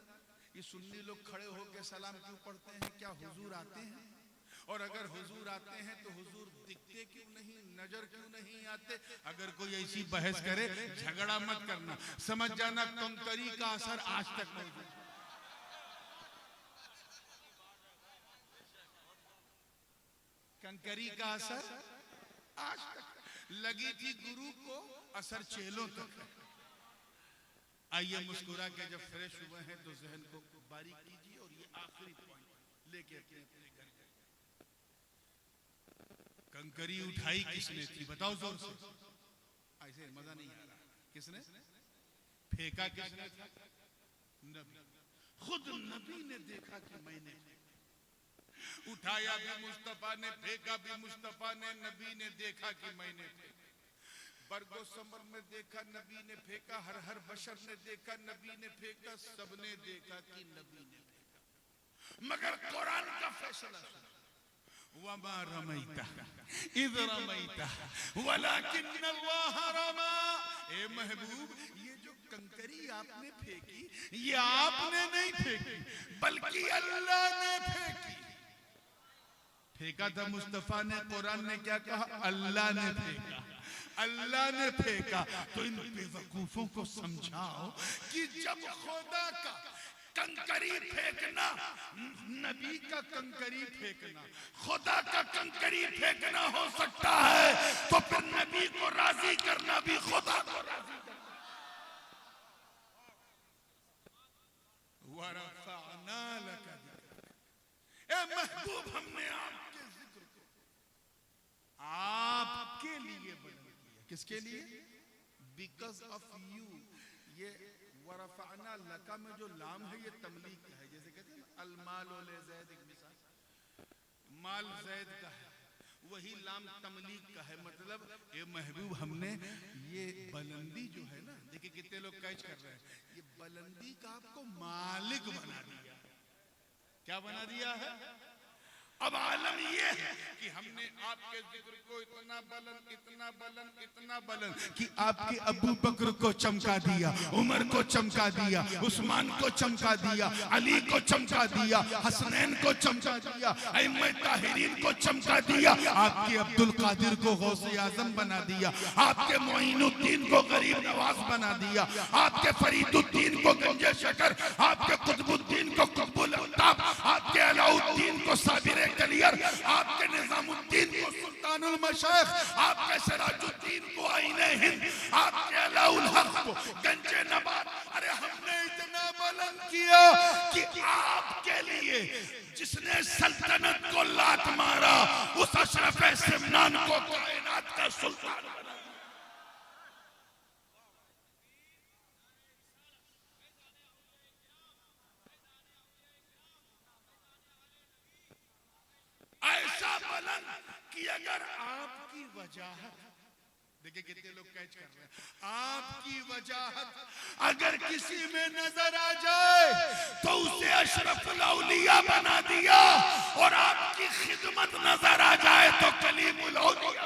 ये सुन्नी लोग खड़े होकर सलाम क्यों पढ़ते हैं? क्या हुजूर आते हैं? और अगर हुजूर आते हैं तो हुजूर दिखते क्यों नहीं, नजर क्यों नहीं आते? अगर कोई ऐसी बहस करे, झगड़ा मत करना, समझ जाना कंकरी का असर आज तक मौजूद है। कंकरी का असर आज तक लगी थी गुरु को, असर चेलों तक है। आइए मुस्कुरा के जब फ्रेश हुए हैं तो जहन को बारीक कीजिए, और ये आखिरी पॉइंट लेके अपने अपने घर गए। कंकरी उठाई किसने थी? बताओ जोर से, ऐसे मजा नहीं आ रहा। किसने फेंका? किसने था? नबी। खुद नबी ने देखा कि मैंने उठाया भी मुस्तफा ने, फेंका भी मुस्तफा ने, नबी ने देखा कि मैंने फेंका। बरगो समर में देखा नबी ने फेंका, हर हर बशर ने देखा नबी ने फेंका, सबने देखा कि नबी ने फेंका। मगर कुरान का फैसला सुनो, वमा रमैता इज़ रमैता वलाकिन्नल्लाह रमा। ए महबूब, ये जो कंकरी आपने फेंकी, ये आपने नहीं फेंकी, बल्कि अल्लाह ने फेंकी। फेंका था मुस्तफा ने, कुरान ने क्या कहा? अल्लाह ने फेंका, अल्लाह ने फेंका। तो इन बेवकूफों को समझाओ कि जब खुदा का कंकरी फेंकना, नबी का कंकरी फेंकना, खुदा का कंकरी फेंकना हो सकता है, तो फिर नबी को राजी करना भी खुदा को राजी करना। वरफ़अना लका ज़िक्रक, ए महबूब हमने आपके जिक्र को आपके लिए बुलंद किया। किसके लिए? Because of you. ये वरफ़अना लका में जो लाम है ये तमलीक का है। जैसे कहते हैं ना अलमाल ले ज़ैद, एक मिसाल, माल ज़ैद का है, वही लाम तमलीक का है। मतलब ये महबूब हमने ये बुलंदी जो है ना, देखिए कितने लोग कैच कर रहे हैं, ये बुलंदी का आपको मालिक बना दिया। क्या बना दिया है? अब आलम ये है कि हमने आपके जिक्र को इतना बुलंद, इतना बुलंद, इतना बुलंद कि आपके अबू बकर को चमका दिया, उमर को चमका दिया, उस्मान को चमका दिया, अली को चमका दिया, हसनैन को चमका दिया, अइम्मा ताहिरीन को चमका दिया, आपके अब्दुल कादिर को गौसे आजम बना दिया, आपके मोइनुद्दीन को गरीब नवाज बना दिया, आपके फरीदुद्दीन को गंजे शकर, आपके कुतुबुद्दीन को कुतुबुल अल्ताफ, आपके अलाउद्दीन को साबिर कलियर, आपके निजामुद्दीन को सुल्तानुल मशाइख, आपके सिराजुद्दीन को आईने हिंद, आपके अलाउल हक को गंजे नबात। अरे हमने इतना बुलंद किया कि आपके लिए जिसने सल्तनत को लात मारा उस अशरफ सिमनान को कायनात का सुल्तान बना। ऐसा बुलंद कि अगर आपकी वजाहत, देखिए कितने लोग कैच कर रहे हैं, आपकी वजाहत अगर किसी में नजर आ जाए तो उसे अशरफुल औलिया बना दिया, और आपकी खिदमत नजर आ जाए तो कलीमुल औलिया।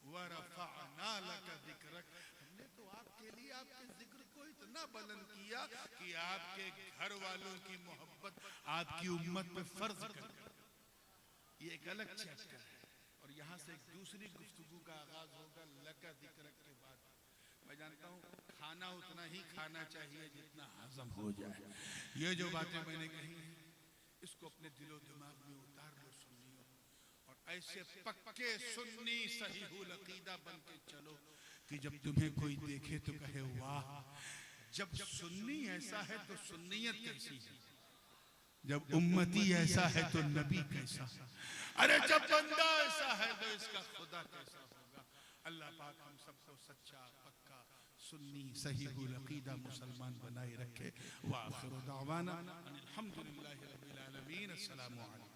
वरफ़अना लका ज़िक्रक, हमने तो आपके लिए आपके जिक्र को इतना बुलंद किया कि आपके घर वालों की मोहब्बत आपकी उम्मत पे फर्ज कर दिया। ये एक अलग चैप्टर है, और यहाँ से एक दूसरी गुफ्तगू का आगाज होगा लका ज़िक्रक के बाद। मैं जानता हूँ खाना उतना ही खाना चाहिए जितना हजम हो जाए। ये जो बातें मैंने कही हैं इसको अपने दिलो दिमाग में उतार लो सुन्नियों, और ऐसे पक्के सुन्नी सहीहुल अकीदा बन के चलो कि जब तुम्हें कोई देखे तो कहे वाह, जब सुन्नी ऐसा है तो सुन्नियत कैसी है, जब उम्मती ऐसा है तो नबी कैसा, अरे जब बंदा ऐसा है तो इसका खुदा कैसा होगा। अल्लाह पाक हम सबको सच्चा पक्का सुन्नी सहीहुल अकीदा मुसलमान बनाए रखे। व आखिरु दावाना अनिल हम्दुलिल्लाहि रब्बिल आलमीन। अस्सलामु अलैकुम।